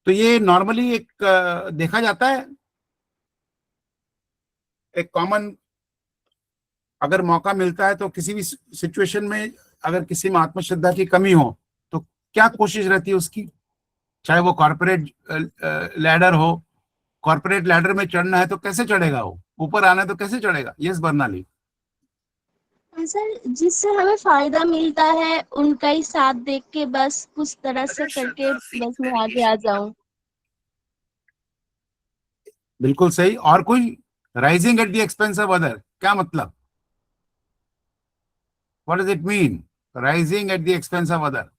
तो ये नॉर्मली एक देखा जाता है, एक कॉमन, अगर मौका मिलता है तो किसी भी सिचुएशन में अगर किसी में आत्मश्रद्धा की कमी हो तो क्या कोशिश रहती है उसकी, चाहे वो कॉर्पोरेट लैडर हो। कॉर्पोरेट लैडर में चढ़ना है तो कैसे चढ़ेगा, वो ऊपर आना है तो कैसे चढ़ेगा? यस बर्नाली। सर, जिससे हमें फायदा मिलता है उनका ही साथ देख के बस कुछ तरह से करके बस मैं आगे आ जाऊं। बिल्कुल सही। और कोई rising at the expense of other, क्या मतलब? What does it mean rising at the expense of other?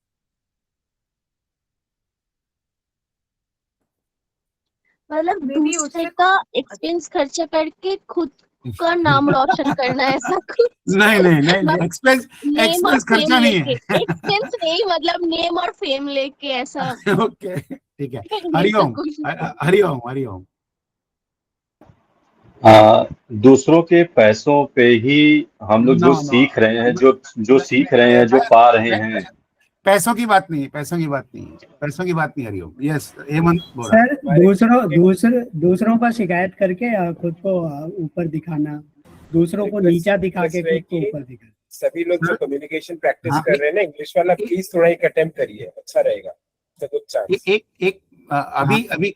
मतलब दूसरे का एक्सपेंस खर्चा करके खुद का नाम रोशन करना, ऐसा कुछ। नहीं नहीं नहीं, एक्सपेंस खर्चा नहीं है। एक्सपेंस नहीं, मतलब नेम और फेम लेके ऐसा। ओके, ठीक है। हरिओम हरिओम हरिओम। दूसरों के पैसों पे ही हम लोग जो सीख रहे हैं, जो सीख रहे हैं, जो पा रहे हैं। पैसों की बात नहीं है, पैसों की बात नहीं है, पैसों की बात नहीं। हरिओम। यस हेमंत बोल रहा सर, दूसरों का शिकायत करके खुद को ऊपर दिखाना, दूसरों को नीचा दिखा के खुद को ऊपर दिखाना। सभी लोग जो कम्युनिकेशन प्रैक्टिस कर रहे हैं ना, इंग्लिश वाला प्लीज थोड़ा एक अटेम्प्ट करिए, अच्छा रहेगा। एक अभी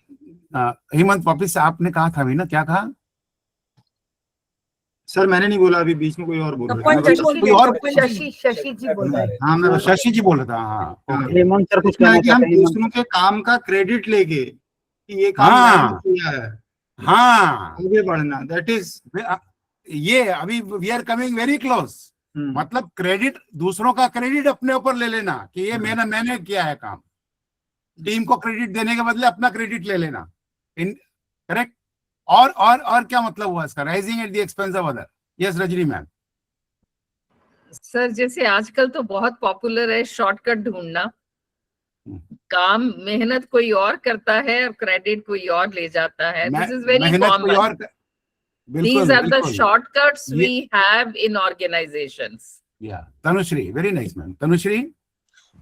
हेमंत वापिस आपने कहा था अभी ना, क्या कहा? सर मैंने नहीं बोला, अभी बीच में कोई और बोल रहा था। शशि जी बोल रहे हैं। हाँ, मैं शशि जी बोल रहा था। हाँ, हेमंत सर कुछ कहना चाहते हैं। दूसरों के काम का क्रेडिट लेके कि ये काम मैंने किया है, हाँ आगे बढ़ना, दैट इज ये अभी we are coming very close. मतलब क्रेडिट, दूसरों का क्रेडिट अपने ऊपर ले लेना कि ये मैंने किया है काम। टीम को क्रेडिट देने के बदले अपना क्रेडिट ले लेना। करेक्ट। और क्या मतलब हुआ इसका, rising at the expense of other? Yes Rajni ma'am. Sir जैसे आजकल तो बहुत पॉपुलर है शॉर्टकट ढूंढना, काम मेहनत कोई और करता है और क्रेडिट कोई और ले जाता है। This is very common. These are the shortcuts we have in organizations. Yeah, Tanushree, very nice ma'am. Tanushree?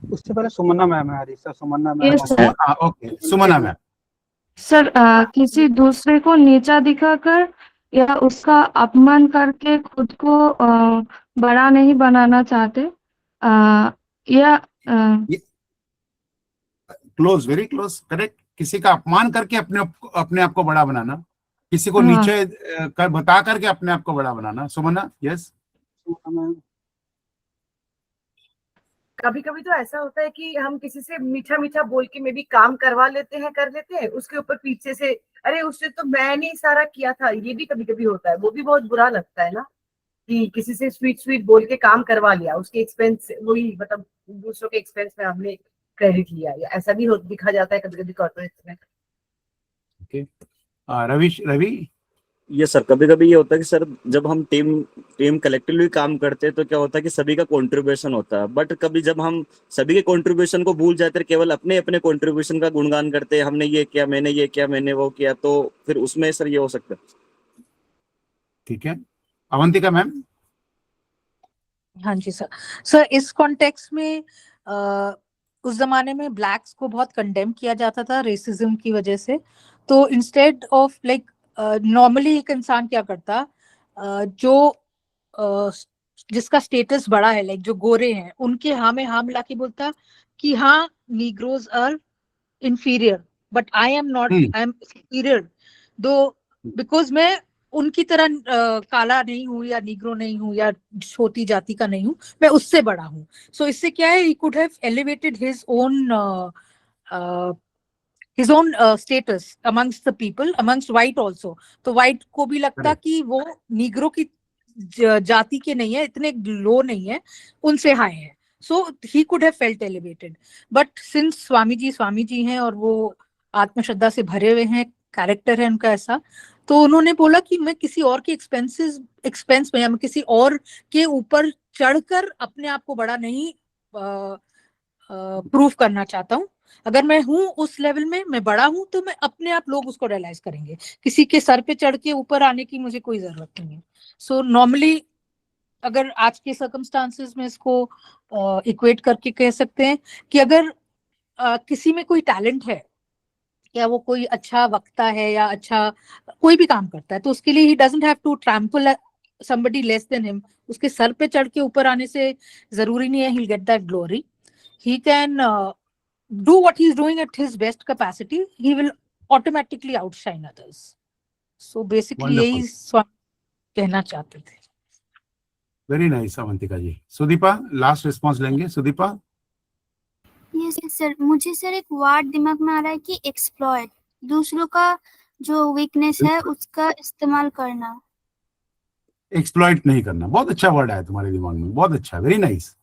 उससे पहले सुमना मैम है, Harish sir, Sumana ma'am. Okay, Sumana ma'am. Sir, किसी दूसरे को नीचा दिखाकर या उसका अपमान करके खुद को बड़ा नहीं बनाना चाहते, या क्लोज, वेरी क्लोज, करेक्ट। किसी का अपमान करके अपने आप को बड़ा बनाना, किसी को नीचे बता करके अपने आप को बड़ा बनाना। सुमना? यस कभी कभी तो ऐसा होता है कि हम किसी से मीठा मीठा बोल के मे भी काम करवा लेते हैं, कर लेते हैं, उसके ऊपर पीछे से अरे उससे तो मैंने सारा किया था, ये भी कभी कभी होता है। वो भी बहुत बुरा लगता है ना, कि किसी से स्वीट स्वीट बोल के काम करवा लिया, उसके एक्सपेंस वही मतलब दूसरों के एक्सपेंस में हमने क्रेडिट लिया, या ऐसा भी दिखा जाता है कभी कभी कॉर्पोरेट में। ओके, रवि। ये सर कभी कभी ये होता है कि सर जब हम टीम कलेक्टिवली काम करते हैं तो क्या होता है कि सभी का कंट्रीब्यूशन होता है, बट कभी जब हम सभी के कंट्रीब्यूशन को भूल जाते हैं, केवल अपने अपने कंट्रीब्यूशन का गुणगान करते हैं, हमने ये किया, मैंने ये किया, मैंने वो किया, तो फिर उसमें सर ये हो सकता है। ठीक है, अवंतिका मैम। हाँ जी सर। सर इस कॉन्टेक्स्ट में उस जमाने में ब्लैक्स को बहुत कंडेम किया जाता था रेसिज्म की वजह से, तो इंस्टेड ऑफ लाइक नॉर्मली एक इंसान क्या करता, जो जिसका स्टेटस बड़ा है, लाइक जो गोरे हैं, उनके हाँ में हाँ मिला के बोलता कि हाँ negroes are inferior but I am not, I am superior though because मैं उनकी तरह काला नहीं हूँ या नीग्रो नहीं हूँ या छोटी जाति का नहीं हूँ, मैं उससे बड़ा हूँ। सो इससे क्या है, he could have elevated his own status amongst the people, amongst white also। तो white को भी लगता कि वो नीग्रो की जाति के नहीं है, इतने लो नहीं है, उनसे हाई है। So he could have felt elevated, but since Swami ji हैं और वो आत्मश्रद्धा से भरे हुए हैं, कैरेक्टर है उनका ऐसा, तो उन्होंने बोला कि मैं किसी और के एक्सपेंस में या मैं किसी और के ऊपर चढ़कर अपने आप को बड़ा नहीं प्रूव करना चाहता हूँ। अगर मैं हूँ उस लेवल में, मैं बड़ा हूँ, तो मैं अपने आप लोग उसको रियलाइज करेंगे, किसी के सर पे चढ़ के ऊपर आने की मुझे कोई जरूरत नहीं है। सो नॉर्मली अगर आज के सर्कमस्टांसेस में इसको इक्वेट करके कह सकते हैं कि अगर किसी में कोई टैलेंट है, या वो कोई अच्छा वक्ता है या अच्छा कोई भी काम करता है, तो उसके लिए ही doesn't have to trample somebody less than him। उसके सर पे चढ़ के ऊपर आने से जरूरी नहीं है he'll get that glory। He can do what he's doing at his best capacity, he will automatically outshine others। So basically यही कहना चाहते थे। वेरी नाइस अवंतिका जी। सुदीपा लास्ट रिस्पांस लेंगे। सुदीपा। यस सर, मुझे सर एक वर्ड दिमाग में आ रहा है कि एक्सप्लॉइट, दूसरों का जो वीकनेस है उसका इस्तेमाल करना। एक्सप्लॉइट नहीं करना, बहुत अच्छा वर्ड आया तुम्हारे दिमाग में, बहुत अच्छा, वेरी नाइस।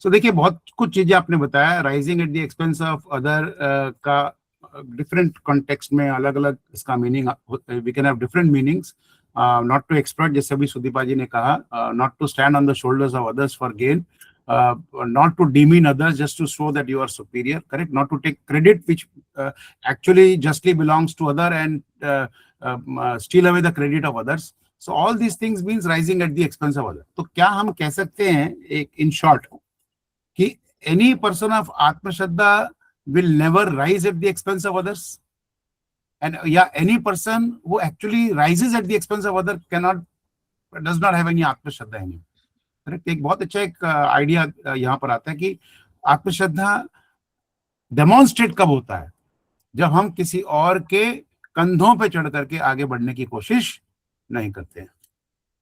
सो देखिए बहुत कुछ चीजें आपने बताया, rising at the expense of other का डिफरेंट कॉन्टेक्स्ट में अलग अलग इसका meaning, we can have different meanings. Not to exploit, जैसे अभी सुदीपा जी ने कहा, not to stand on the shoulders of others for gain, not to demean others just to show that you are superior, correct? Not to take credit which actually justly belongs to other and steal away the credit of others. So all these things means rising at the expense of others. तो क्या हम कह सकते हैं एक in short कि any person of आत्मश्रद्धा will never rise at the expense of others? And yeah, any person who actually rises at the expense of other does not have any आत्मश्रद्धा anymore। Correct? एक बहुत अच्छा एक idea यहाँ पर आता है कि आत्मश्रद्धा डेमोन्स्ट्रेट कब होता है, जब हम किसी और के कंधों पे चढ़ करके आगे बढ़ने की कोशिश नहीं करते हैं।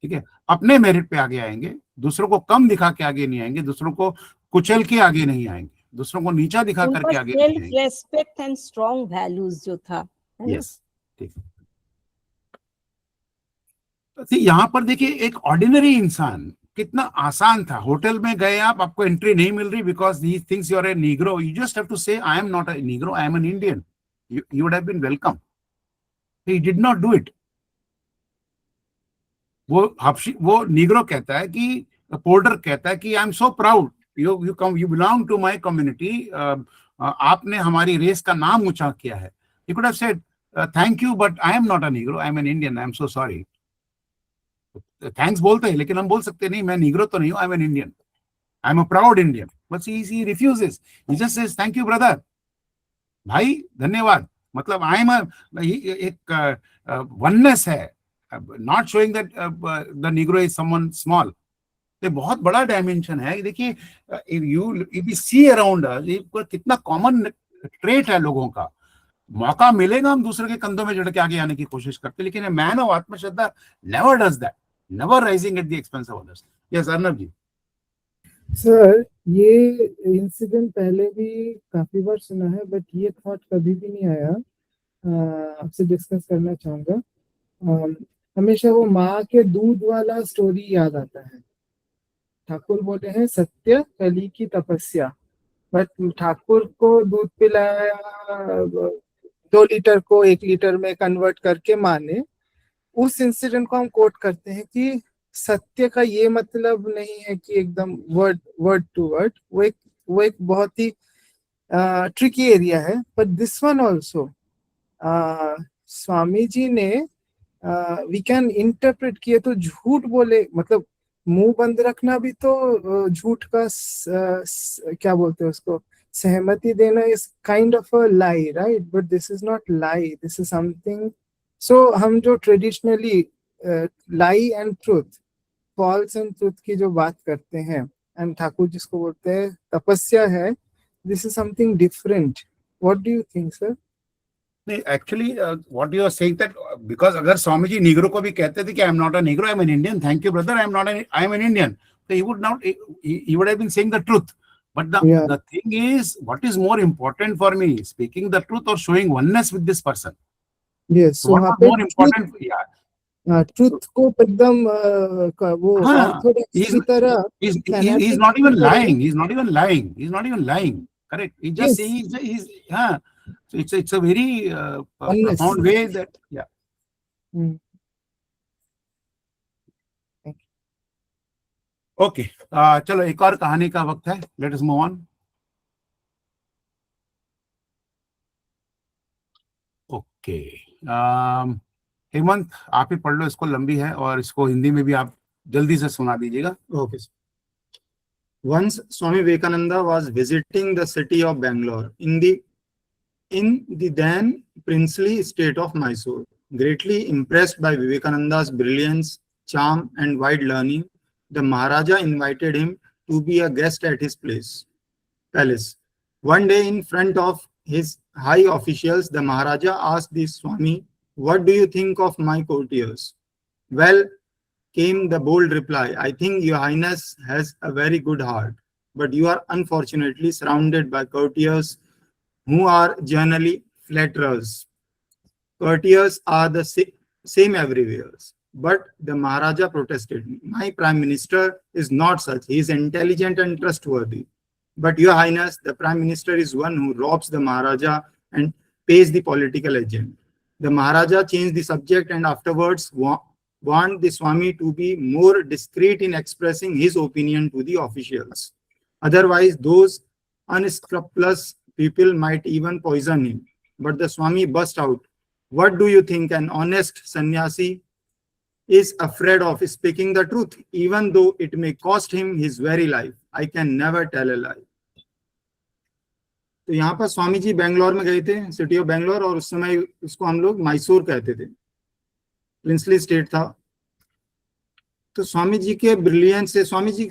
ठीक है, अपने मेरिट पे आगे आएंगे, दूसरों को कम दिखा के आगे नहीं आएंगे, दूसरों को कुचल के आगे नहीं आएंगे, दूसरों को नीचा दिखा करके आगे नहीं आएंगे। Self respect and strong values जो था। यस, ठीक है। यहाँ पर देखिए एक ऑर्डिनरी इंसान कितना आसान था, होटल में गए आप, आपको एंट्री नहीं मिल रही because he thinks you are a negro, you just have to say I am not a negro, I am an Indian, you would have been welcome. He did not do it. वो negro कहता है कि porter कहता है कि I am so proud, you belong to my community, आपने हमारी race का नाम ऊंचा किया है। He could have said, thank you, but I am not a Negro, I am an Indian, I am so sorry. Thanks बोलते हैं, लेकिन हम बोल सकते नहीं, मैं Negro तो नहीं हूँ, I am an Indian, I am a proud Indian. But he refuses. He just says, thank you, brother. भाई धन्यवाद, मतलब I am एक oneness है, not showing that the Negro is someone small. ये बहुत बड़ा डायमेंशन है। देखिए if you see around us, कितना कॉमन ट्रेट है लोगों का, मौका मिलेगा हम दूसरे के कंधों में चढ़ के आगे आने की कोशिश करते, लेकिन ए मैन ऑफ आत्मश्रद्धा never does that, never rising at the expense of others. Yes Arnab ji. Sir ये इंसिडेंट पहले भी काफी बार सुना है, बट ये थॉट कभी भी नहीं आया। आपसे डिस्कस करना चाहूंगा। हमेशा वो माँ के दूध वाला स्टोरी याद आता है। ठाकुर बोले हैं सत्य कली की तपस्या, बट ठाकुर को दूध पिलाया 2 लीटर को 1 लीटर में कन्वर्ट करके माने। उस इंसिडेंट को हम कोट करते हैं कि सत्य का ये मतलब नहीं है कि एकदम वर्ड टू वर्ड, वो एक बहुत ही ट्रिकी एरिया है। But this one also Swami ji ने वी कैन इंटरप्रेट किए तो झूठ बोले, मतलब मुंह बंद रखना भी तो झूठ का क्या बोलते हैं उसको, सहमति देना is kind of a lie, right? But this is not lie, this is something. So हम जो traditionally lie and truth, false and truth की जो बात करते हैं, एंड ठाकुर जिसको बोलते हैं तपस्या है, this is something different. What do you think sir? नहीं, actually what you are saying that because अगर स्वामी जी निग्रो को भी कहते थे कि I am not a negro, I am an Indian, thank you brother, I am an Indian, so he would have been saying the truth. But the thing is, what is more important for me, speaking the truth or showing oneness with this person? Yes, so what was more important? Truth को एकदम वो Orthodox की तरह he's not even lying, he's not even lying, correct? He just saying so it's a very profound way that okay चलो एक और कहानी का वक्त है, let us move on. Okay Hemant आप ही पढ़ लो, इसको लंबी है और इसको हिंदी में भी आप जल्दी से सुना दीजिएगा। Okay. Once Swami Vivekananda was visiting the city of Bangalore in the then princely state of Mysore. Greatly impressed by Vivekananda's brilliance, charm, and wide learning, the Maharaja invited him to be a guest at his palace. One day, in front of his high officials, the Maharaja asked the Swami, "What do you think of my courtiers?" "Well," came the bold reply, "I think your highness has a very good heart, but you are unfortunately surrounded by courtiers who are generally flatterers. Courtiers are the same everywhere." But the Maharaja protested, "My prime minister is not such. He is intelligent and trustworthy. But your highness, the prime minister is one who robs the Maharaja and pays the political agent." The Maharaja changed the subject and afterwards warned the Swami to be more discreet in expressing his opinion to the officials. Otherwise, those unscrupulous people might even poison him. But the Swami burst out, "What do you think an honest sannyasi is afraid of speaking the truth, even though it may cost him his very life? I can never tell a lie." तो यहाँ पर स्वामी जी बेंगलोर में गए थे, city of Bangalore, और उस समय उसको हम लोग मैसूर कहते थे, प्रिंसली स्टेट था। तो स्वामी जी के ब्रिलियंस से, स्वामी जी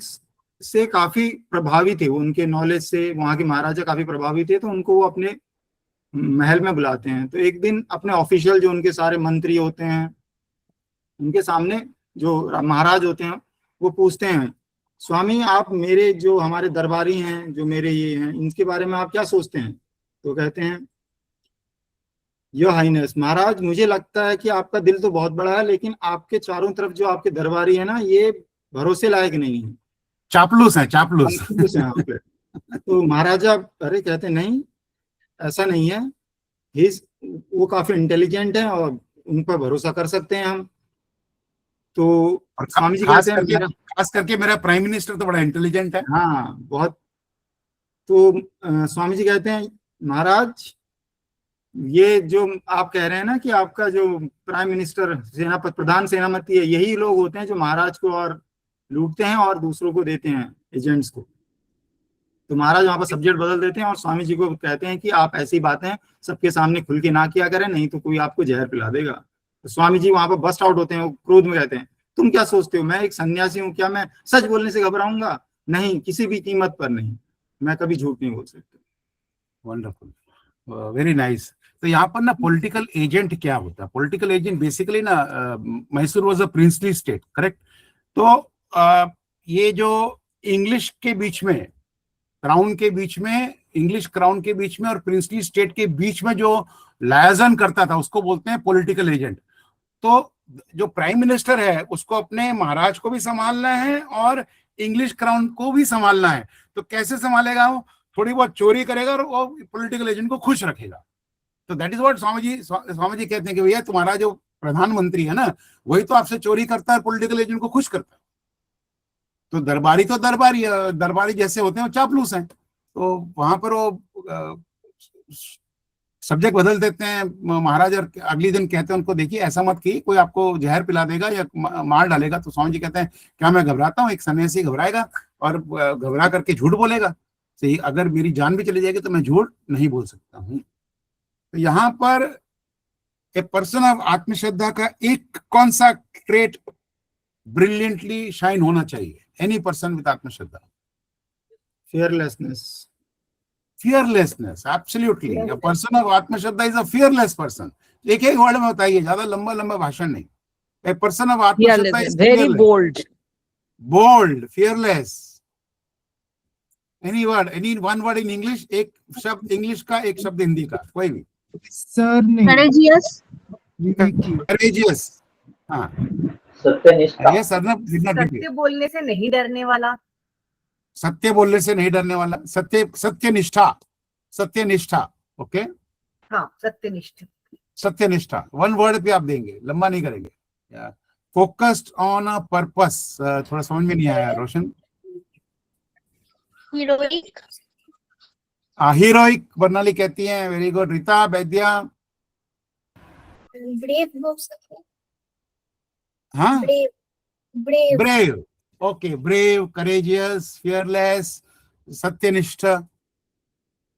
से काफी प्रभावित थे, उनके नॉलेज से वहाँ के महाराजा काफी प्रभावित थे, तो उनको वो अपने महल में बुलाते हैं। तो एक दिन अपने ऑफिशियल जो उनके सारे मंत्री होते हैं उनके सामने जो महाराज होते हैं वो पूछते हैं, "स्वामी आप मेरे जो हमारे दरबारी हैं, जो मेरे ये हैं, इनके बारे में आप क्या सोचते हैं?" तो कहते हैं, "योर हाइनेस, महाराज मुझे लगता है कि आपका दिल तो बहुत बड़ा है, लेकिन आपके चारों तरफ जो आपके दरबारी है ना, ये भरोसे लायक नहीं है, चापलूस है, चापलूस है आप पे।" तो महाराजा अरे कहते नहीं, ऐसा नहीं है, वो काफी इंटेलिजेंट है और उन पर भरोसा कर सकते हैं हम। तो स्वामी जी कहते हैं खास करके मेरा प्राइम मिनिस्टर तो बड़ा इंटेलिजेंट है। हाँ बहुत। तो स्वामी जी कहते हैं, "महाराज ये जो आप कह रहे हैं ना कि आपका जो प्राइम मिनिस्टर, प्रधान सेनापति है, यही लोग होते हैं जो महाराज को और लूटते हैं और दूसरों को देते हैं, एजेंट्स को।" तो महाराज वहां पर सब्जेक्ट बदल देते हैं और स्वामी जी को कहते हैं कि आप ऐसी बातें सबके सामने खुल के ना किया करें, नहीं तो कोई आपको जहर पिला देगा। तो स्वामी जी वहां पर बस्ट आउट होते हैं, वो क्रोध में कहते हैं, "तुम क्या सोचते हो, मैं एक सन्यासी हूँ, क्या मैं सच बोलने से घबराऊंगा? नहीं, किसी भी कीमत पर नहीं, मैं कभी झूठ नहीं बोल सकता।" Wonderful, very nice. तो यहाँ पर ना पॉलिटिकल एजेंट क्या होता है? पॉलिटिकल एजेंट बेसिकली ना, Mysore was a princely state, correct? तो ये जो इंग्लिश के बीच में क्राउन के बीच में, इंग्लिश क्राउन के बीच में और प्रिंसली स्टेट के बीच में जो लायजन करता था उसको बोलते हैं पॉलिटिकल एजेंट। तो जो प्राइम मिनिस्टर है उसको अपने महाराज को भी संभालना है और इंग्लिश क्राउन को भी संभालना है। तो कैसे संभालेगा वो? थोड़ी बहुत चोरी करेगा और वो पॉलिटिकल एजेंट को खुश रखेगा। तो that is what Swami ji कहते हैं कि भैया तुम्हारा जो प्रधानमंत्री है ना, वही तो आपसे चोरी करता है, पॉलिटिकल एजेंट को खुश करता है। तो दरबारी जैसे होते हैं वो चापलूस हैं। तो वहां पर वो सब्जेक्ट बदल देते हैं महाराज, और अगले दिन कहते हैं उनको, देखिए ऐसा मत की, कोई आपको जहर पिला देगा या मार डालेगा। तो स्वामी जी कहते हैं क्या मैं घबराता हूँ? एक सन्यासी घबराएगा और घबरा करके झूठ बोलेगा। सही, अगर मेरी जान भी चली जाएगी तो मैं झूठ नहीं बोल सकता हूँ। तो यहाँ पर ए पर्सन ऑफ आत्मश्रद्धा का एक कौन सा ट्रेट ब्रिलियंटली शाइन होना चाहिए? एनी पर्सन विद आत्मश्रद्धा? fearlessness, absolutely. A person of Atma Shraddha is a fearless person. एक ही वर्ड में बताइए, ज्यादा लंबा भाषण नहीं। A person of Atma Shraddha is very bold, fearless. Any word, any one word in English, एक शब्द इंग्लिश का, एक शब्द हिंदी का, कोई भी। Courageous. हाँ, सत्य बोलने से नहीं डरने वाला। सत्य बोलने से नहीं डरने वाला। सत्यनिष्ठा। ओके, हाँ, सत्यनिष्ठा। वन वर्ड पे आप देंगे, लंबा नहीं करेंगे। फोकस्ड ऑन अ पर्पस, थोड़ा समझ में नहीं आया रोशन। हीरोइक बर्नाली कहती हैं। Very good. रीता वैद्या? हाँ, brave. Okay, brave, courageous, fearless, सत्यनिष्ठ।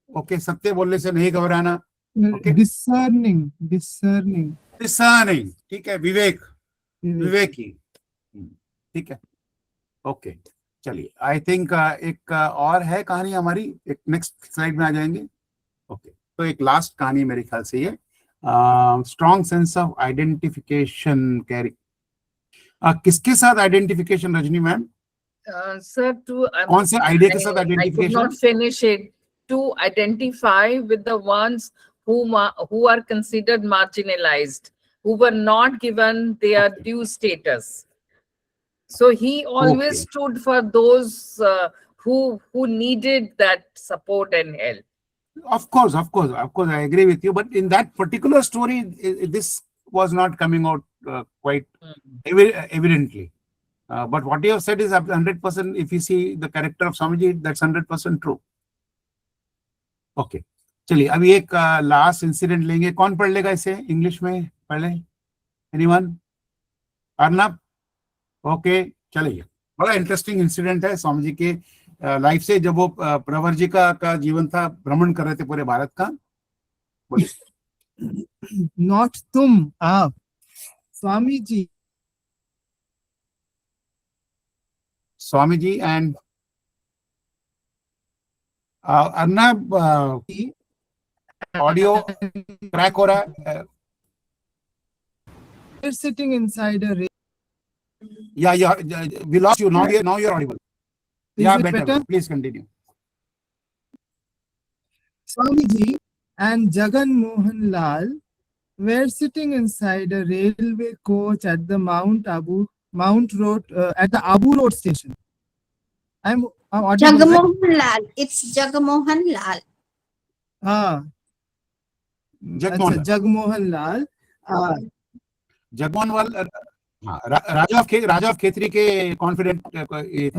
ओके, सत्य बोलने से नहीं घबराना। Okay, discerning. ठीक है, विवेकी। ठीक है, ओके, चलिए। आई थिंक एक और है कहानी हमारी, एक नेक्स्ट स्लाइड में आ जाएंगे। ओके, तो एक लास्ट कहानी मेरे ख्याल से ये strong sense of identification carry. किसके साथ आइडेंटिफिकेशन रजनी मैम? सर, कौन से आइडिया के साथ identification? I could not finish it. To identify with the ones who are considered marginalized, who were not given their due status. So he always stood for those who needed that support and help. Of course, I agree with you. But in that particular story, this was not coming out quite evidently. But what you have said is 100%. If you see the character of Swamiji, that's 100% true. Okay, चलिए अभी एक last incident लेंगे। कौन पढ़ लेगा इसे English में पहले? एनीवन? अर्नब? ओके, चलिए। बड़ा इंटरेस्टिंग इंसिडेंट है स्वामी जी के लाइफ से, जब वो प्रवर जी का जीवन था, भ्रमण कर रहे थे पूरे भारत का। नॉट तुम, आप। Swami ji and Arnab, audio crack हो रहा है। Sitting inside a rail. Yeah, we lost you. Now you're audible. Yeah, better. Please continue. Swamiji and Jagan Mohan Lal were sitting inside a railway coach at the Mount Road at the Abu Road station. I'm audible. Jagmohan Lal. It's Jagmohan Lal. Jagmohan Lal. Jagmohan Raja of Khetri के confident थे।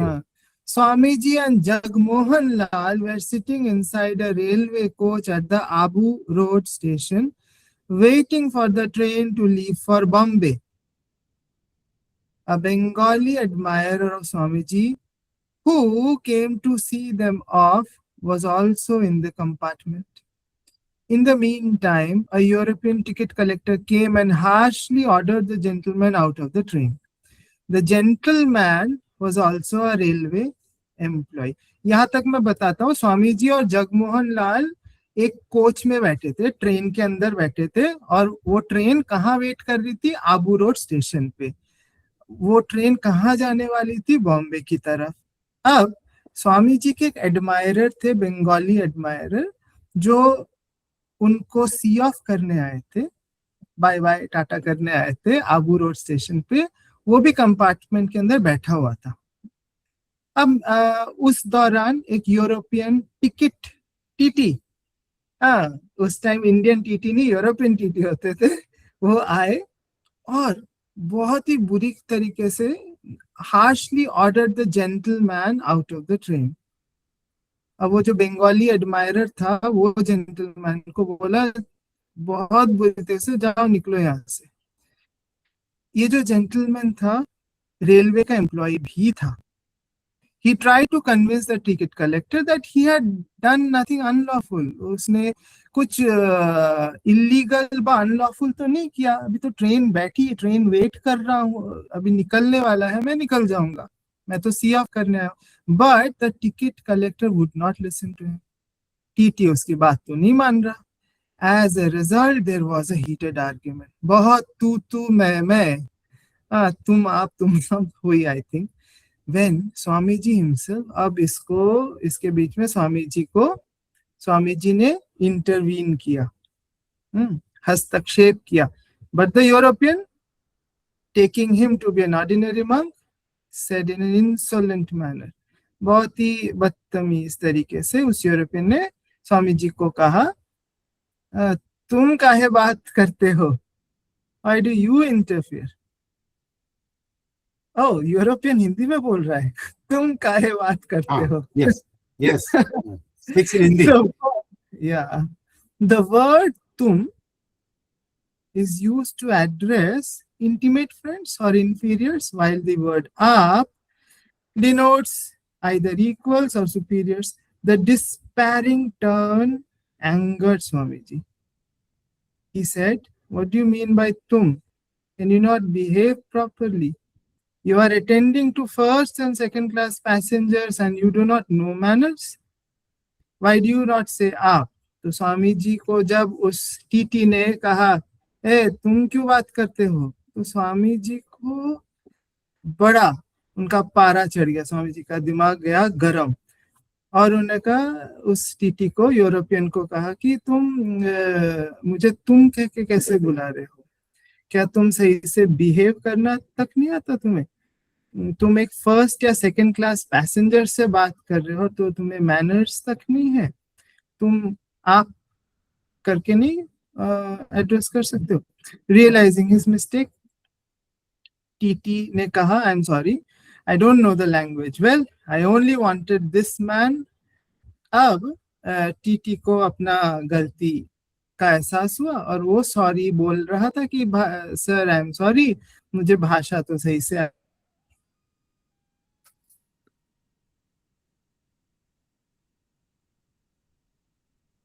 Swamiji and Jagmohan Lal were sitting inside a railway coach at the Abu Road station, waiting for the train to leave for Bombay. A Bengali admirer of Swamiji, who came to see them off, was also in the compartment. In the meantime, a European ticket collector came and harshly ordered the gentleman out of the train. The gentleman was also a railway employee. यहाँ तक मैं बताता हूँ, स्वामी जी और जगमोहन लाल एक coach में बैठे थे, ट्रेन के अंदर बैठे थे, और वो ट्रेन कहाँ वेट कर रही थी? आबू रोड स्टेशन पे। वो ट्रेन कहाँ जाने वाली थी? बॉम्बे की तरफ। अब स्वामी जी के एक एडमायरर थे, बंगाली एडमायरर, जो उनको सी ऑफ करने आए थे, बाय बाय टाटा करने आए थे आबू रोड स्टेशन पे। वो भी कंपार्टमेंट के अंदर बैठा हुआ था। अब उस दौरान एक यूरोपियन टिकट टीटी, उस टाइम इंडियन टीटी नहीं यूरोपियन टीटी होते थे, वो आए और बहुत ही बुरी तरीके से harshly ordered the gentleman out of the train. अब वो जो बंगाली एडमायरर था वो जेंटलमैन को बोला बहुत बुरी तरह से, जाओ निकलो यहाँ से। ये जो जेंटलमैन था रेलवे का एम्प्लॉय भी था। He tried to convince the ticket collector that he had done nothing unlawful. उसने कुछ इलीगल बा अनलॉफुल तो नहीं किया, अभी तो ट्रेन बैठी, ट्रेन वेट कर रहा हूँ, अभी निकलने वाला है, मैं निकल जाऊंगा, मैं तो सी ऑफ करने आया हूँ। But the ticket collector would not listen to him. TT उसकी बात तो नहीं मान रहा। As a result there was a heated argument, बहुत तू मैं, तुम आप तुम सब हुई I think. When Swami ji himself, अब इसके बीच में स्वामी जी ने इंटरवीन किया, हस्तक्षेप किया। But the European, taking him to be an ordinary monk, said in an insolent manner, बहुत ही बदतमीज तरीके से उस यूरोपियन ने स्वामी जी को कहा, तुम काहे बात करते हो? Why do you interfere? Oh, European Hindi में बोल रहा है, तुम काहे बात करते हो? Yes, yes. Speaks in Hindi. So, yeah, the word tum is used to address intimate friends or inferiors, while the word aap denotes either equals or superiors. The despairing turn angered Swamiji. He said, what do you mean by tum? Can you not behave properly? You are attending to first and second class passengers and you do not know manners. Why do you not say आप? तो स्वामी जी को जब उस TT ने कहा, तुम क्यों बात करते हो, तो स्वामी जी को बड़ा उनका पारा चढ़ गया, स्वामी जी का दिमाग गया गरम, और उन्होंने कहा उस टीटी को, यूरोपियन को कहा कि तुम मुझे तुम कह के कैसे बुला रहे हो? क्या तुम सही से बिहेव करना तक नहीं आता तुम्हें? तुम एक फर्स्ट या सेकंड क्लास पैसेंजर से बात कर रहे हो तो तुम्हें मैनर्स तक नहीं है? तुम आप करके नहीं एड्रेस कर सकते हो? रियलाइजिंग हिज मिस्टेक, टीटी ने कहा, आई am sorry, I don't know the language well, I only wanted this man. अब टीटी को अपना गलती का एहसास हुआ और वो सॉरी बोल रहा था कि सर आई एम सॉरी, मुझे भाषा तो सही से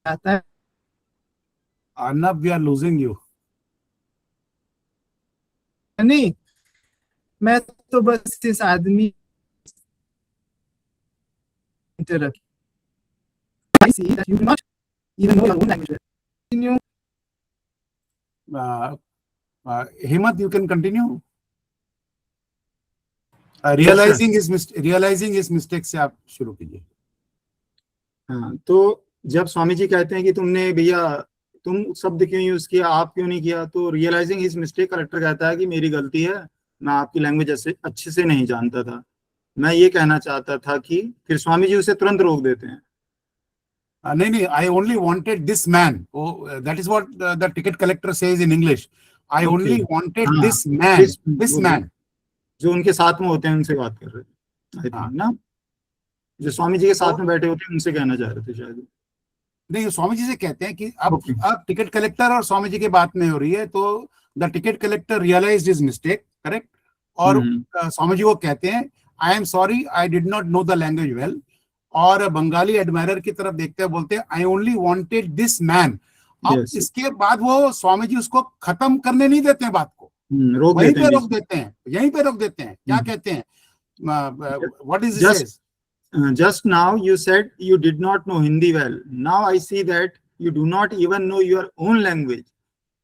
आता है। Arnab, we are losing you. नहीं, मैं तो बस इस आदमी I see that you do not even know your own language. Continue. Hemant, you can continue. Realizing his mistake से आप शुरू कीजिए। हाँ, तो जब स्वामी जी कहते हैं कि तुमने भैया तुम शब्द क्यों यूज किया, आप क्यों नहीं किया, तो रियलाइजिंग हिज मिस्टेक कलेक्टर कहता है कि मेरी गलती है, मैं आपकी लैंग्वेज अच्छे से नहीं जानता था, मैं ये कहना चाहता था कि, फिर स्वामी जी उसे तुरंत रोक देते हैं। नहीं, I only wanted this man. Oh, that is what the ticket collector says in English. I only wanted this man. This man. जो उनके साथ में होते हैं उनसे बात कर रहे थे ना, जो स्वामी जी के साथ में बैठे होते हैं उनसे कहना चाह रहे थे शायद। नहीं, स्वामी जी से कहते हैं कि अब टिकट कलेक्टर और स्वामी जी की बात नहीं हो रही है, तो the ticket collector realized his mistake, correct, और स्वामी जी वो कहते हैं I am sorry, I did not know the language well, और बंगाली एडमायरर की तरफ देखते हैं बोलते हैं I only wanted this man. अब इसके बाद वो स्वामी जी उसको खत्म करने नहीं देते हैं बात को, वहीं पे रोक देते हैं, यहीं पे रोक देते हैं। क्या कहते हैं, what is this? Just now you said you did not know Hindi well. Now I see that you do not even know your own language.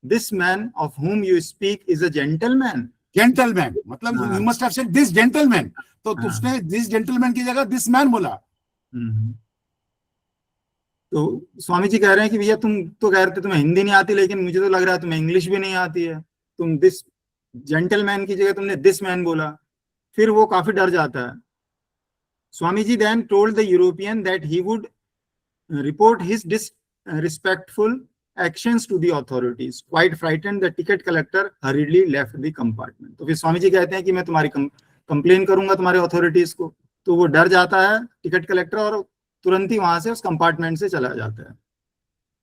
This man of whom you speak is a gentleman. Gentleman, मतलब you must have said this gentleman. तो उसने this gentleman की जगह this man बोला, तो स्वामी जी कह रहे हैं कि भैया तुम तो कह रहे थे तुम्हें हिंदी नहीं आती, लेकिन मुझे तो लग रहा है तुम्हें इंग्लिश भी नहीं आती है। तुम दिस जेंटलमैन की जगह तुमने दिस मैन बोला, फिर वो काफी डर जाता है। स्वामी जी then told the European that he would report his disrespectful actions to the authorities. Quite frightened, the ticket collector hurriedly left the compartment. तो फिर स्वामी जी कहते हैं कि मैं तुम्हारी कंप्लेन करूंगा तुम्हारे अथॉरिटीज को। तो वो डर जाता है टिकट कलेक्टर और तुरंत ही वहां से उस कंपार्टमेंट से चला जाता है।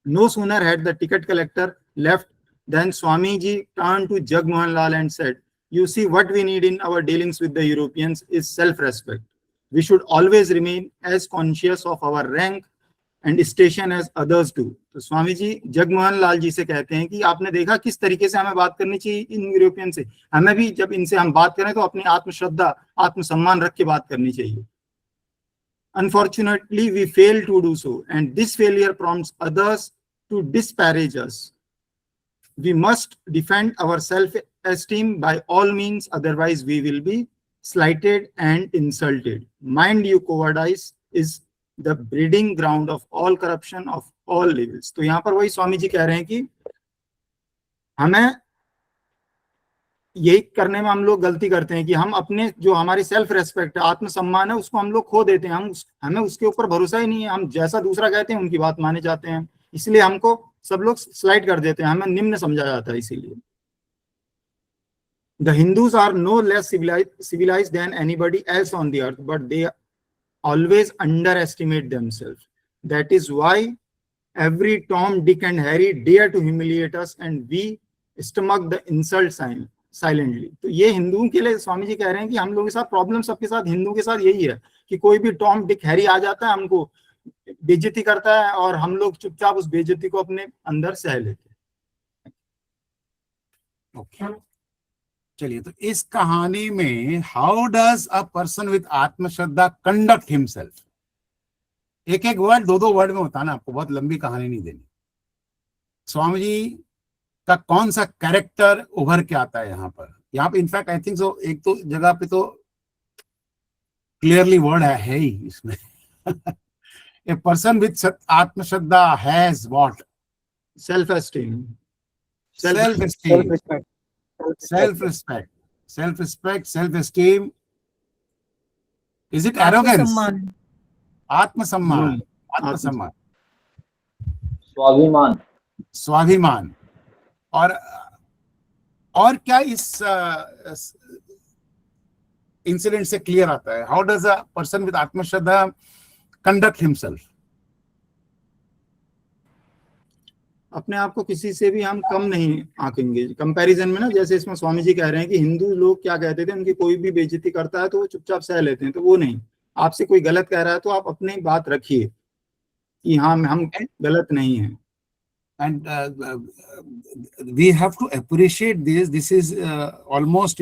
No sooner had the ticket collector left than Swamiji turned to Jagmohan Lal and said, "You see, what we need in our dealings with the Europeans is self-respect. We should always remain as conscious of our rank and station as others do." तो स्वामी जी जगमोहन लाल जी से कहते हैं कि आपने देखा किस तरीके से हमें बात करनी चाहिए इन यूरोपियन से। हमें भी जब इनसे हम बात करें तो अपनी आत्मश्रद्धा, आत्मसम्मान रख के बात करनी चाहिए। Unfortunately, we fail to do so, and this failure prompts others to disparage us. We must defend our self-esteem by all means, otherwise we will be slighted and insulted. Mind you, cowardice is the breeding ground of all corruption of all levels. तो यहाँ पर वही स्वामी जी कह रहे हैं कि हमें यही करने में हम लोग गलती करते हैं कि हम अपने जो हमारी सेल्फ रेस्पेक्ट है, आत्मसम्मान है, उसको हम लोग खो देते हैं। हमें उसके ऊपर भरोसा ही नहीं है। हम जैसा दूसरा कहते हैं उनकी बात माने जाते हैं, इसलिए हमको सब लोग स्लाइड कर देते हैं, हमें निम्न समझा जाता है। इसीलिए The Hindus are no less civilized than anybody else on the earth, but they always underestimate themselves. That is why every Tom, Dick and Harry dare to humiliate us, and we stomach the insult silently. तो ये हिंदुओं के लिए स्वामी जी कह रहे हैं कि हम लोगों के साथ प्रॉब्लम, सबके साथ, हिंदुओं के साथ यही है कि कोई भी टॉम, डिक, हैरी आ जाता है, हमको बेइज्जती करता है और हम लोग चुपचाप उस बेइज्जती को अपने अंदर सह लेते हैं। ओके, चलिए, तो इस कहानी में how does a person with आत्मश्रद्धा कंडक्ट हिमसेल्फ, एक एक वर्ड, दो वर्ड में बताना, आपको बहुत लंबी कहानी नहीं देनी। स्वामी जी का कौन सा कैरेक्टर उभर के आता है यहाँ पे इनफैक्ट आई थिंक सो एक तो जगह पे तो क्लियरली वर्ड है ही इसमें। ए पर्सन विथ आत्मश्रद्धा has what? Self esteem, self esteem, self respect, self respect, self esteem. Is it arrogance? आत्मसम्मान, आत्मसम्मान, स्वाभिमान, स्वाभिमान। और क्या इस इंसिडेंट से क्लियर आता है? How does a person with आत्मश्रद्धा कंडक्ट हिमसेल्फ? अपने आप को किसी से भी हम कम नहीं आंकेंगे कंपैरिजन में ना। जैसे इसमें स्वामी जी कह रहे हैं कि हिंदू लोग क्या कहते थे, उनकी कोई भी बेइज्जती करता है तो वो चुपचाप सह लेते हैं, तो वो नहीं। आपसे कोई गलत कह रहा है तो आप अपनी बात रखिए कि हाँ हम गलत नहीं हैं। And we have to appreciate this. This is almost,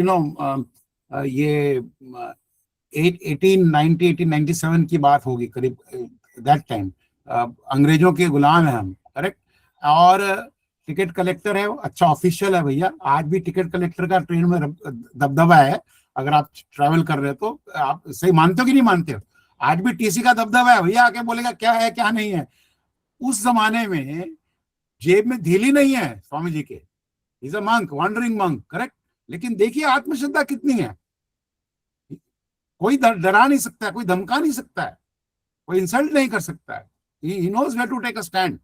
ये 1890, 1897 की बात होगी करीब। that time अंग्रेजों के गुलाम है हम, करेक्ट? और टिकट कलेक्टर है, अच्छा ऑफिशियल है भैया। आज भी टिकट कलेक्टर का ट्रेन में दबदबा है। अगर आप ट्रैवल कर रहे हो तो आप सही मानते हो कि नहीं मानते हो? आज भी टीसी का दबदबा है भैया, आके बोलेगा क्या है क्या नहीं है। उस जमाने में जेब में ढीली नहीं है स्वामी जी के। Is a monk, wandering monk, correct? लेकिन देखिए आत्मश्रद्धा कितनी है। कोई डरा नहीं सकता है, कोई धमका नहीं सकता है, कोई इंसल्ट नहीं कर सकता है। He knows where to take a stand.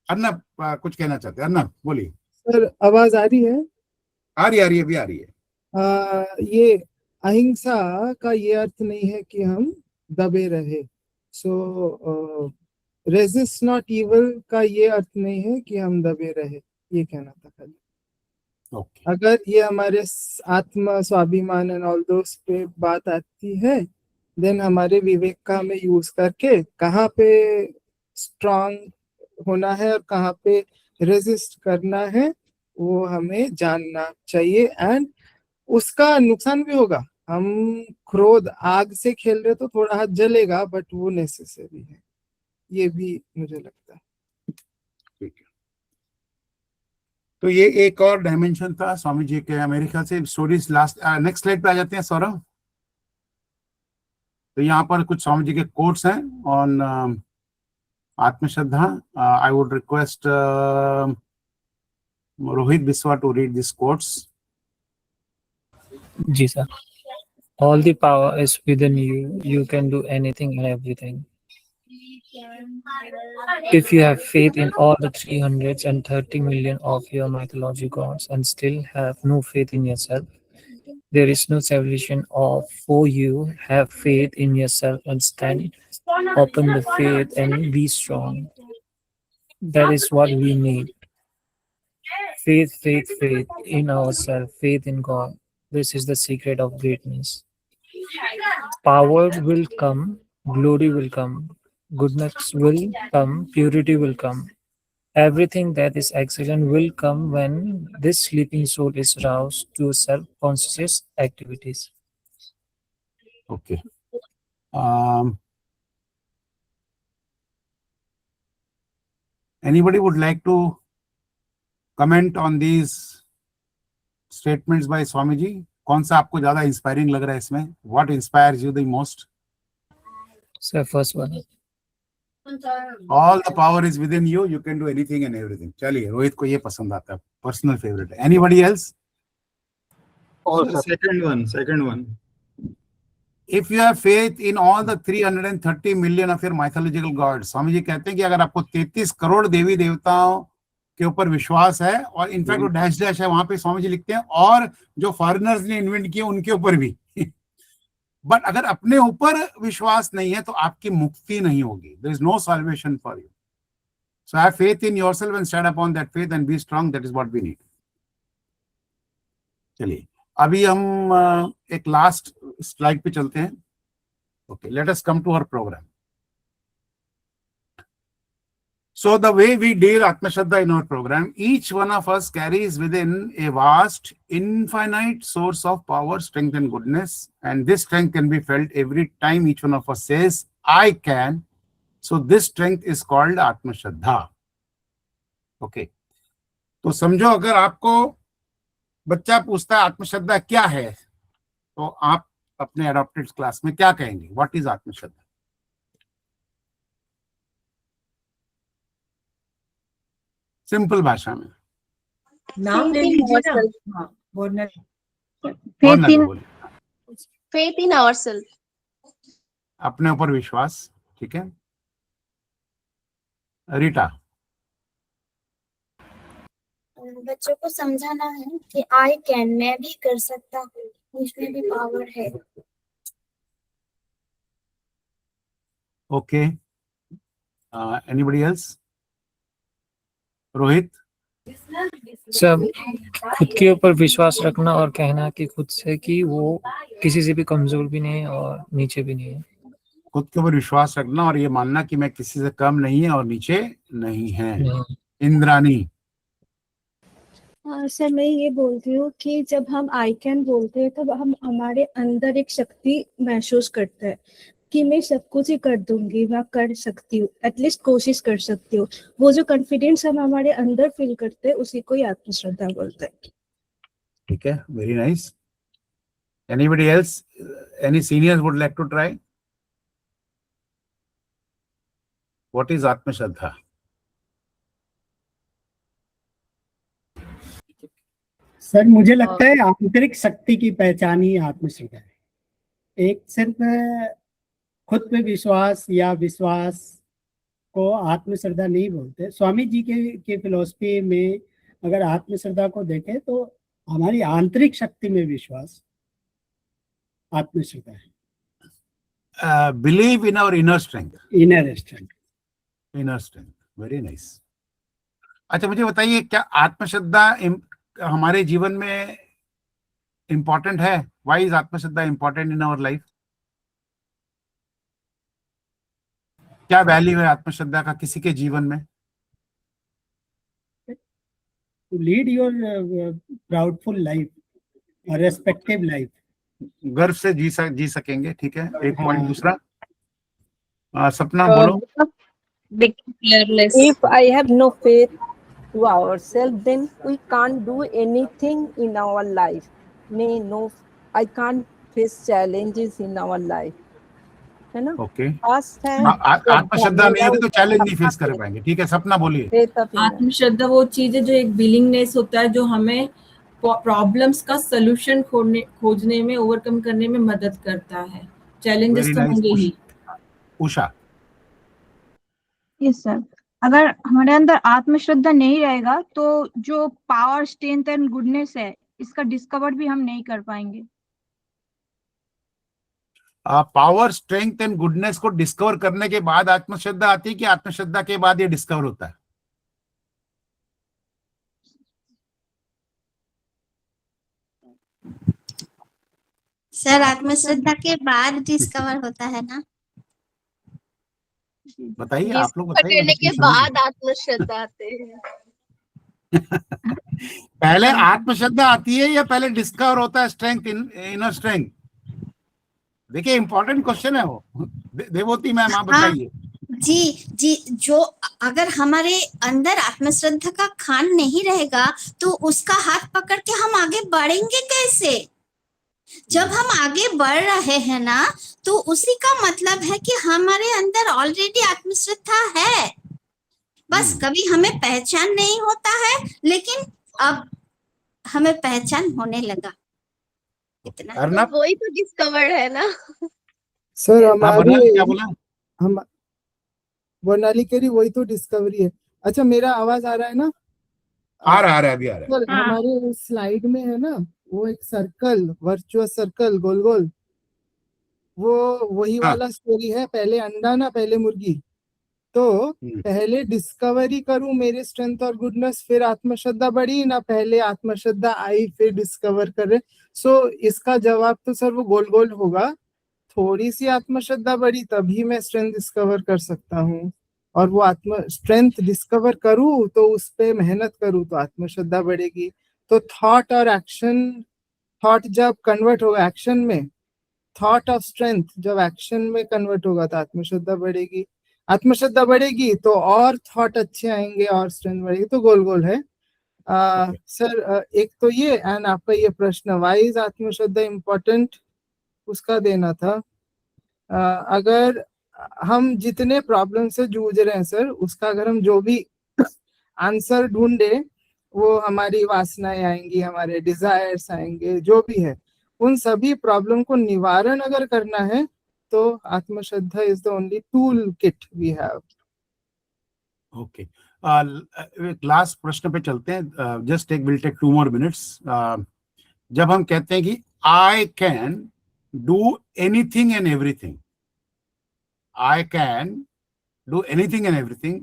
Arnab कुछ कहना चाहते हैं? अर्नब बोलिए। सर आवाज आ रही है? आ रही है, अभी आ रही है। ये अहिंसा का ये अर्थ नहीं है कि हम दबे रहे। सो रेजिस्ट नॉट इविल का ये अर्थ नहीं है कि हम दबे रहे, ये कहना था खाली। अगर ये हमारे आत्मा, स्वाभिमान एंड ऑल दोस पे बात आती है, देन हमारे विवेक का हमें यूज करके कहाँ पे स्ट्रांग होना है और कहाँ पे रेजिस्ट करना है वो हमें जानना चाहिए। एंड उसका नुकसान भी होगा। हम क्रोध, आग से खेल रहे तो थोड़ा हाथ जलेगा, बट वो नेसेसरी है, ये भी मुझे लगता है। ठीक है, तो ये एक और डायमेंशन था स्वामी जी के। अमेरिका से स्टोरीज। लास्ट नेक्स्ट स्लाइड पे आ जाते हैं सौरभ। तो यहाँ पर कुछ स्वामी जी के कोट्स हैं ऑन आत्मश्रद्धा. I would request Rohit Biswa to read this quotes. जी sir. All the power is within you. You can do anything and everything. If you have faith in all the 330 million of your mythology gods and still have no faith in yourself, there is no salvation for you. Have faith in yourself and stand. Open the faith and be strong. That is what we need. Faith, faith, faith in ourselves, faith in God. This is the secret of greatness. Power will come, glory will come, goodness will come, purity will come. Everything that is excellent will come when this sleeping soul is roused to self-conscious activities. Okay. Anybody would like to comment on these statements by Swami ji? कौन सा आपको ज्यादा inspiring लग रहा है इसमें? What inspires you the most? So first one. All the power is within you. You can do anything and everything. चलिए, रोहित को ये पसंद आता है, पर्सनल फेवरेट है. Anybody else? Second one. If you have faith in all the 330 million of your mythological gods, स्वामी जी कहते हैं कि अगर आपको 33 करोड़ देवी देवताओं के ऊपर विश्वास है, और इनफैक्ट वो डैश डैश है वहां पे, स्वामी जी लिखते हैं, और जो फॉरेनर्स ने इन्वेंट किए उनके ऊपर भी. बट अगर अपने ऊपर विश्वास नहीं है तो आपकी मुक्ति नहीं होगी. There is no salvation for you. So have faith in yourself and stand upon that faith and be strong. That is what we need. चलिए, अभी हम एक लास्ट स्लाइड पे चलते हैं. Okay, let us come to our programme. So the way we deal Atmashraddha in our program, each one of us carries within a vast, infinite source of power, strength and goodness. And this strength can be felt every time each one of us says, I can. So this strength is called Atmashraddha. Okay. तो समझो, अगर आपको बच्चा पूछता है आत्मश्रद्धा क्या है, तो आप अपने एडॉप्टेड क्लास में क्या कहेंगे? What is आत्मश्रद्धा? सिंपल भाषा में. नाम ले लीजिए ना. हाँ, बोलना. Faith in ourselves. अपने ऊपर विश्वास. ठीक है. रीटा. बच्चों को समझाना है कि आई कैन, मैं भी कर सकता हूँ, मुझमें भी पावर है. ओके. Anybody else? रोहित. सब खुद के ऊपर विश्वास रखना और कहना कि खुद से कि वो किसी से भी कमजोर भी नहीं और नीचे भी नहीं है. खुद के ऊपर विश्वास रखना और ये मानना कि मैं किसी से कम नहीं है और नीचे नहीं है. इंद्रानी. सर, मैं ये बोलती हूँ कि जब हम आई कैन बोलते हैं तब हम हमारे अंदर एक शक्ति महसूस करते हैं कि मैं सब कुछ ही कर दूंगी, मैं कर सकती हूँ, एटलीस्ट कोशिश कर सकती हूँ. वो जो कॉन्फिडेंस हम हमारे अंदर फील करते हैं उसी को ही आत्मश्रद्धा बोलते हैं. ठीक है, very nice. Anybody else? Any seniors would like to try? What is आत्मश्रद्धा? सर, मुझे लगता है आंतरिक शक्ति की पहचान ही आत्मश्रद्धा है. एक सिर्फ खुद पे विश्वास या विश्वास को आत्मश्रद्धा नहीं बोलते. स्वामी जी के फिलॉसफी में अगर आत्मश्रद्धा को देखें तो हमारी आंतरिक शक्ति में विश्वास आत्मश्रद्धा है. Believe in our inner strength. Inner strength. Inner strength, very nice. अच्छा, मुझे बताइए, क्या आत्मश्रद्धा हमारे जीवन में इम्पोर्टेंट है? व्हाई इज आत्मश्रद्धा इम्पोर्टेंट इन आवर लाइफ? क्या वैल्यू है आत्मश्रद्धा का किसी के जीवन में? To lead your proudful life, a respective life. गर्व से जी सकेंगे. ठीक है, एक पॉइंट. दूसरा, सपना बोलो. If I have no faith to ourselves, then we can't do anything in our life. I can't face challenges in our life. है ना। ओके, पास्ट है आत्मश्रद्धा नहीं है तो चैलेंज नहीं फेस कर पाएंगे। ठीक है, सपना बोलिए। आत्मश्रद्धा वो चीज है जो एक विलिंगनेस होता है जो हमें प्रॉब्लम्स का सोल्यूशन खोजने में, ओवरकम करने में मदद करता है। चैलेंजेस तो होंगे ही। उषा। यस सर, अगर हमारे अंदर आत्मश्रद्धा नहीं रहेगा तो जो पावर, स्ट्रेंथ एंड गुडनेस है इसका डिस्कवर भी हम नहीं कर पाएंगे। पावर, स्ट्रेंथ एंड गुडनेस को डिस्कवर करने के बाद आत्मश्रद्धा आती है कि आत्मश्रद्धा के बाद ये डिस्कवर होता है? सर आत्मश्रद्धा के बाद डिस्कवर होता है ना। बताइए, आप लोग डिस्कवर बताइए। करने के बाद आत्मश्रद्धा आते हैं। पहले आत्मश्रद्धा आती है या पहले डिस्कवर होता है स्ट्रेंथ, इनर स्ट्रेंथ? देखिए, इंपॉर्टेंट क्वेश्चन है वो। देवोती मैम, आप बताइए। जी, जो अगर हमारे अंदर आत्मश्रद्धा का खान नहीं रहेगा तो उसका हाथ पकड़ के हम आगे बढ़ेंगे कैसे? जब हम आगे बढ़ रहे हैं ना तो उसी का मतलब है कि हमारे अंदर ऑलरेडी आत्मश्रद्धा है, बस कभी हमें पहचान नहीं होता है, लेकिन अब हमें पहचान होने लगा। इतना तो वही तो डिस्कवर है ना। सर हमारी क्या बोला? हम वर्णाली करी, वही तो डिस्कवरी है। अच्छा, मेरा आवाज आ रहा है ना? आ रहा है, अभी आ रहा है। सर हमारे स्लाइड में है ना वो एक सर्कल, वर्चुअस सर्कल, गोल गोल, वो वही वाला स्टोरी है। पहले अंडा ना पहले मुर्गी। तो पहले डिस्कवरी करूं मेरे स्ट्रेंथ और गुडनेस, फिर आत्मश्रद्धा बढ़ी ना, पहले आत्मश्रद्धा आई फिर डिस्कवर करे। सो इसका जवाब तो सर वो गोल गोल होगा। थोड़ी सी आत्मश्रद्धा बढ़ी तभी मैं स्ट्रेंथ डिस्कवर कर सकता हूँ, और वो स्ट्रेंथ डिस्कवर करूँ तो उस पे मेहनत करूँ तो आत्मश्रद्धा बढ़ेगी। तो थॉट और एक्शन, थॉट जब कन्वर्ट होगा एक्शन में, थॉट ऑफ स्ट्रेंथ जब एक्शन में कन्वर्ट होगा तो आत्मश्रद्धा बढ़ेगी। आत्मश्रद्धा बढ़ेगी तो और थॉट अच्छे आएंगे और स्ट्रेंथ बढ़ेगी। तो गोल गोल है। सर एक तो ये, एंड आपका ये प्रश्न व्हाई इज आत्मश्रद्धा इम्पोर्टेंट, उसका देना था। अगर हम जितने प्रॉब्लम से जूझ रहे हैं सर, उसका अगर हम जो भी आंसर ढूंढे, वो हमारी वासनाएं आएंगी, हमारे डिजायर्स आएंगे, जो भी है, उन सभी प्रॉब्लम को निवारण अगर करना है तो आत्मश्रद्धा is the only tool kit we have. Okay, last प्रश्न पे चलते हैं। Just will take 2 more minutes। जब हम कहते हैं कि I can do anything and everything, I can do anything and everything,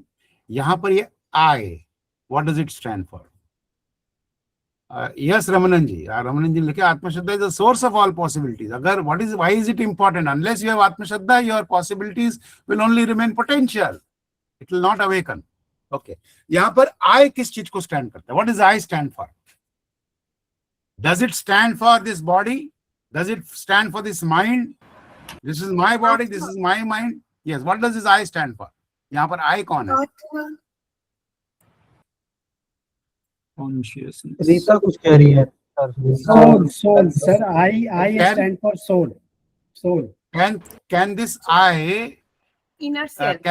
यहां पर ये I, what does it stand for? Yes Ramanan ji, Ramanan ji लिखे आत्मश्रद्धा is the source of all possibilities. अगर why is it important? Unless you have आत्मश्रद्धा, your possibilities will only remain potential, it will not awaken. Okay, यहां पर I किस चीज को stand करता है? What is I stand for? Does it stand for this body? Does it stand for this mind? This is my body, this is my mind. Yes, what does this I stand for? यहां पर आई कौन है? रीता कुछ कह रही है। Soul, soul sir, I stand for soul, soul. Can this I, Inner self.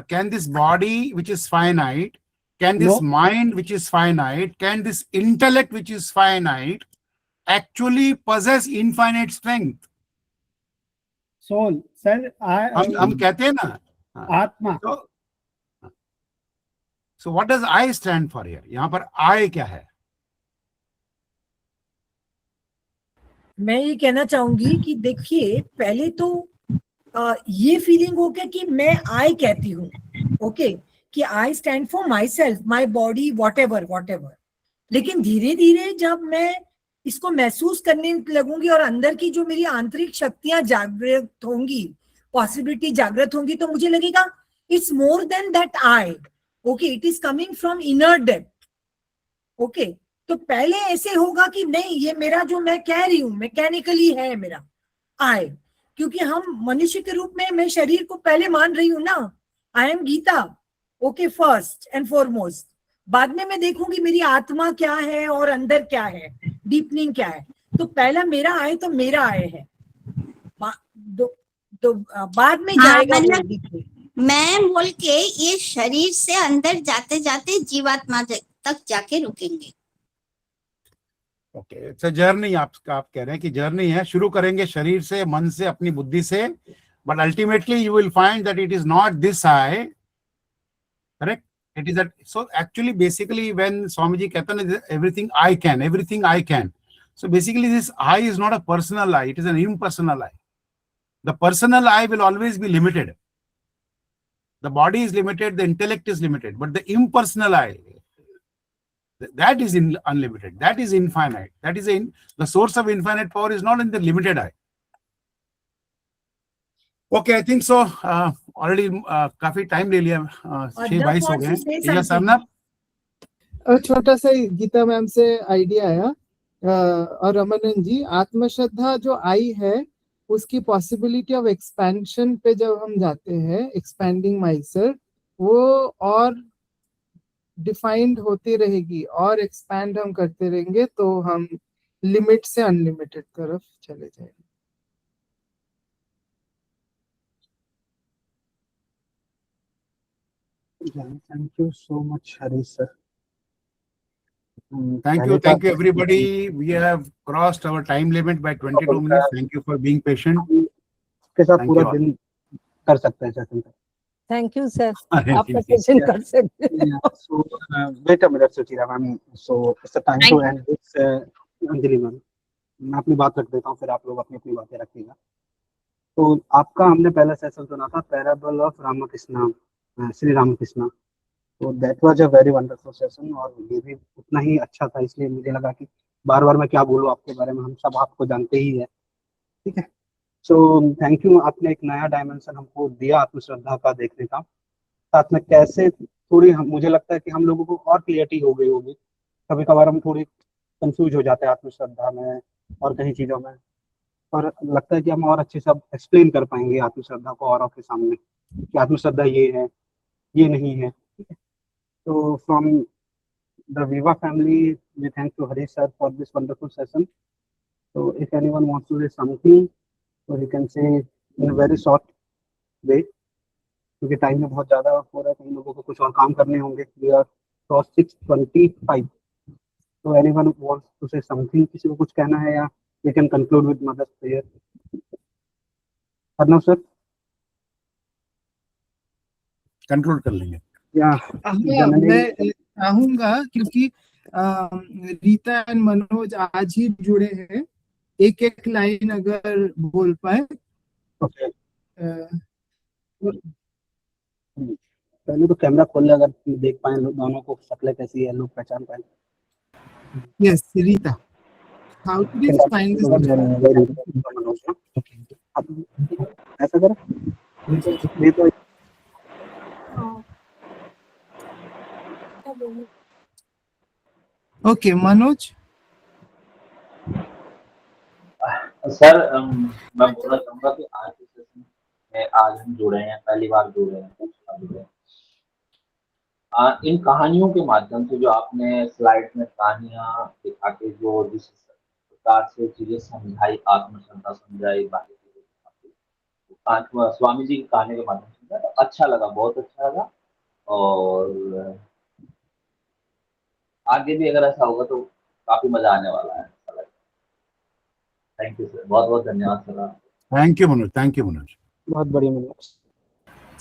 Can this body which is finite, can this mind which is finite, can this intellect which is finite actually possess infinite strength? Soul sir, हम कहते हैं ना आत्मा। So what does I stand for here? यहाँ पर I क्या है? मैं ये कहना चाहूंगी कि देखिए, पहले तो ये फीलिंग हो गया कि मैं आई कहती हूँ, ओके, कि आई stand for my self, my body, what ever. लेकिन धीरे धीरे जब मैं इसको महसूस करने लगूंगी और अंदर की जो मेरी आंतरिक शक्तियां जागृत होंगी, पॉसिबिलिटी जागृत होंगी, तो मुझे लगेगा it's more than that I, okay, it is coming from inner depth. Okay, तो पहले ऐसे होगा कि नहीं, ये मेरा जो मैं कह रही हूं मैकेनिकली है मेरा आई, क्योंकि हम मनुष्य के रूप में मैं शरीर को पहले मान रही हूं ना, I am Gita, okay, first and foremost. बाद में मैं देखूंगी मेरी आत्मा क्या है और अंदर क्या है, डीपनिंग क्या है। तो पहला मेरा आए तो मेरा आए है, तो बाद में जाएगा वो मतलब दिखे। मैं बोल के ये शरीर से अंदर जाते जाते जीवात्मा तक जाके रुकेंगे। Okay, it's a journey. आप कह रहे हैं कि जर्नी है, शुरू करेंगे शरीर से, मन से, अपनी बुद्धि से, but ultimately you will find that it is not this I, correct? It is that. So actually basically when Swami ji कहते हैं everything I can, so basically this I is not a personal I, it is an impersonal I. The personal I will always be limited. The body is limited, the intellect is limited, but the impersonal I, that is unlimited, that is infinite, that is the source of infinite power is not in the limited I. Okay, I think so. Already काफी time ले लिया, 6:22 हो गए। Yes, Arnab? छोटा सा Gita ma'am से idea आया और रमनन जी, आत्मश्रद्धा जो आई है उसकी पॉसिबिलिटी ऑफ एक्सपेंशन पे जब हम जाते हैं, एक्सपेंडिंग माई सेल्फ, वो और डिफाइंड होती रहेगी और एक्सपैंड हम करते रहेंगे तो हम लिमिट से अनलिमिटेड तरफ चले जाएंगे। Thank you so much Harish sir. Thank you everybody. We have crossed our time limit by 22 minutes. Thank you for being patient. के साथ Thank पूरा you all. दिन कर सकते हैं सेशन का। थैंक यू सर, अरे आप ठीक है। सेशन कर सकते हैं। So wait a minute Suchira ma'am, so it's the time to end this। Anjali ma'am, मैं अपनी बात रख देता हूँ, फिर आप लोग अपनी अपनी बातें रखिएगा। तो आपका हमने पहला सेशन सुना था पैराबल ऑफ रामकृष्ण, श्री रामकृष्ण, तो that was a very wonderful session और ये भी उतना ही अच्छा था, इसलिए मुझे लगा कि बार बार मैं क्या बोलूँ आपके बारे में, हम सब आपको जानते ही है, ठीक है। सो थैंक यू, आपने एक नया डायमेंशन हमको दिया आत्मश्रद्धा का देखने का, साथ में कैसे थोड़ी मुझे लगता है कि हम लोगों को और क्लियरिटी हो गई होगी। कभी कभार हम थोड़ी कंफ्यूज हो जाते हैं आत्मश्रद्धा में और कई चीज़ों में, और लगता है कि हम और अच्छे से एक्सप्लेन कर पाएंगे आत्मश्रद्धा को औरों के सामने कि आत्मश्रद्धा ये है, ये नहीं है, ठीक है। So from the Viva family, we thank you Harish sir for this wonderful session. So if anyone wants to say something, so he can say in a very short way, क्योंकि टाइम में बहुत ज़्यादा हो रहा है, कई लोगों को कुछ और काम करने होंगे। We are cross 6:25. So anyone wants to say something, किसी को कुछ कहना है, या we can conclude with mother's prayer. Arnav sir conclude कर लेंगे। या मैं चाहूंगा क्योंकि रीता एंड मनोज आज ही जुड़े हैं, एक एक लाइन अगर बोल पाए। पहले तो कैमरा खोल ले, अगर देख पाए लोग दोनों को शक्लें कैसी है, लोग पहचान पाए। Yes Rita, how to define this? ऐसा करो, ओके मनोज। सर मैं बोलना चाहूंगा कि आज के सेशन में आज हम जुड़े हैं, पहली बार जुड़े हैं, इन कहानियों के माध्यम से जो आपने स्लाइड में कहानियां दिखा के जो जिस प्रकार से चीजें समझाई, आत्मश्रद्धा समझाई, बाकी चीजें स्वामी जी की कहानी के माध्यम से तो अच्छा लगा, बहुत अच्छा लगा। और आगे भी अगर ऐसा होगा तो काफी मजा आने वाला है। थैंक यू सर, बहुत बहुत धन्यवाद sir. Thank you Manoj, thank you Manoj, बहुत बढ़िया मनोज।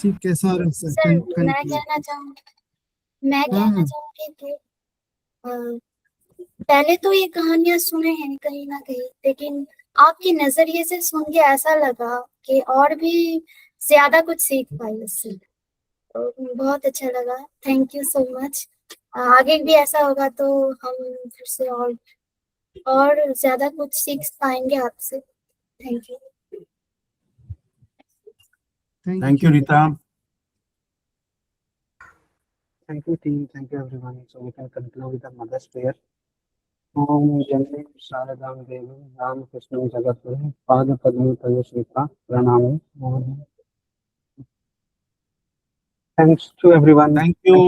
ठीक है सर, मैं कहना चाहूंगी कि पहले तो ये कहानियां सुने हैं कहीं ना कहीं, लेकिन आपके नजरिए से सुन के ऐसा लगा कि और भी ज्यादा कुछ सीख पाई उससे, तो बहुत अच्छा लगा। Thank you so much. आगे भी ऐसा होगा तो हम फिर से और ज्यादा कुछ सीख पाएंगे आपसे। Thank you. Thank you Rita. Thank you team, thank you everyone. So we can conclude with the mother's prayer. Om Janni Sharadam Devi Ram Krishna Jagatpuri Pada Padmi Tayashrita Pranami. Thanks to everyone. Thank you.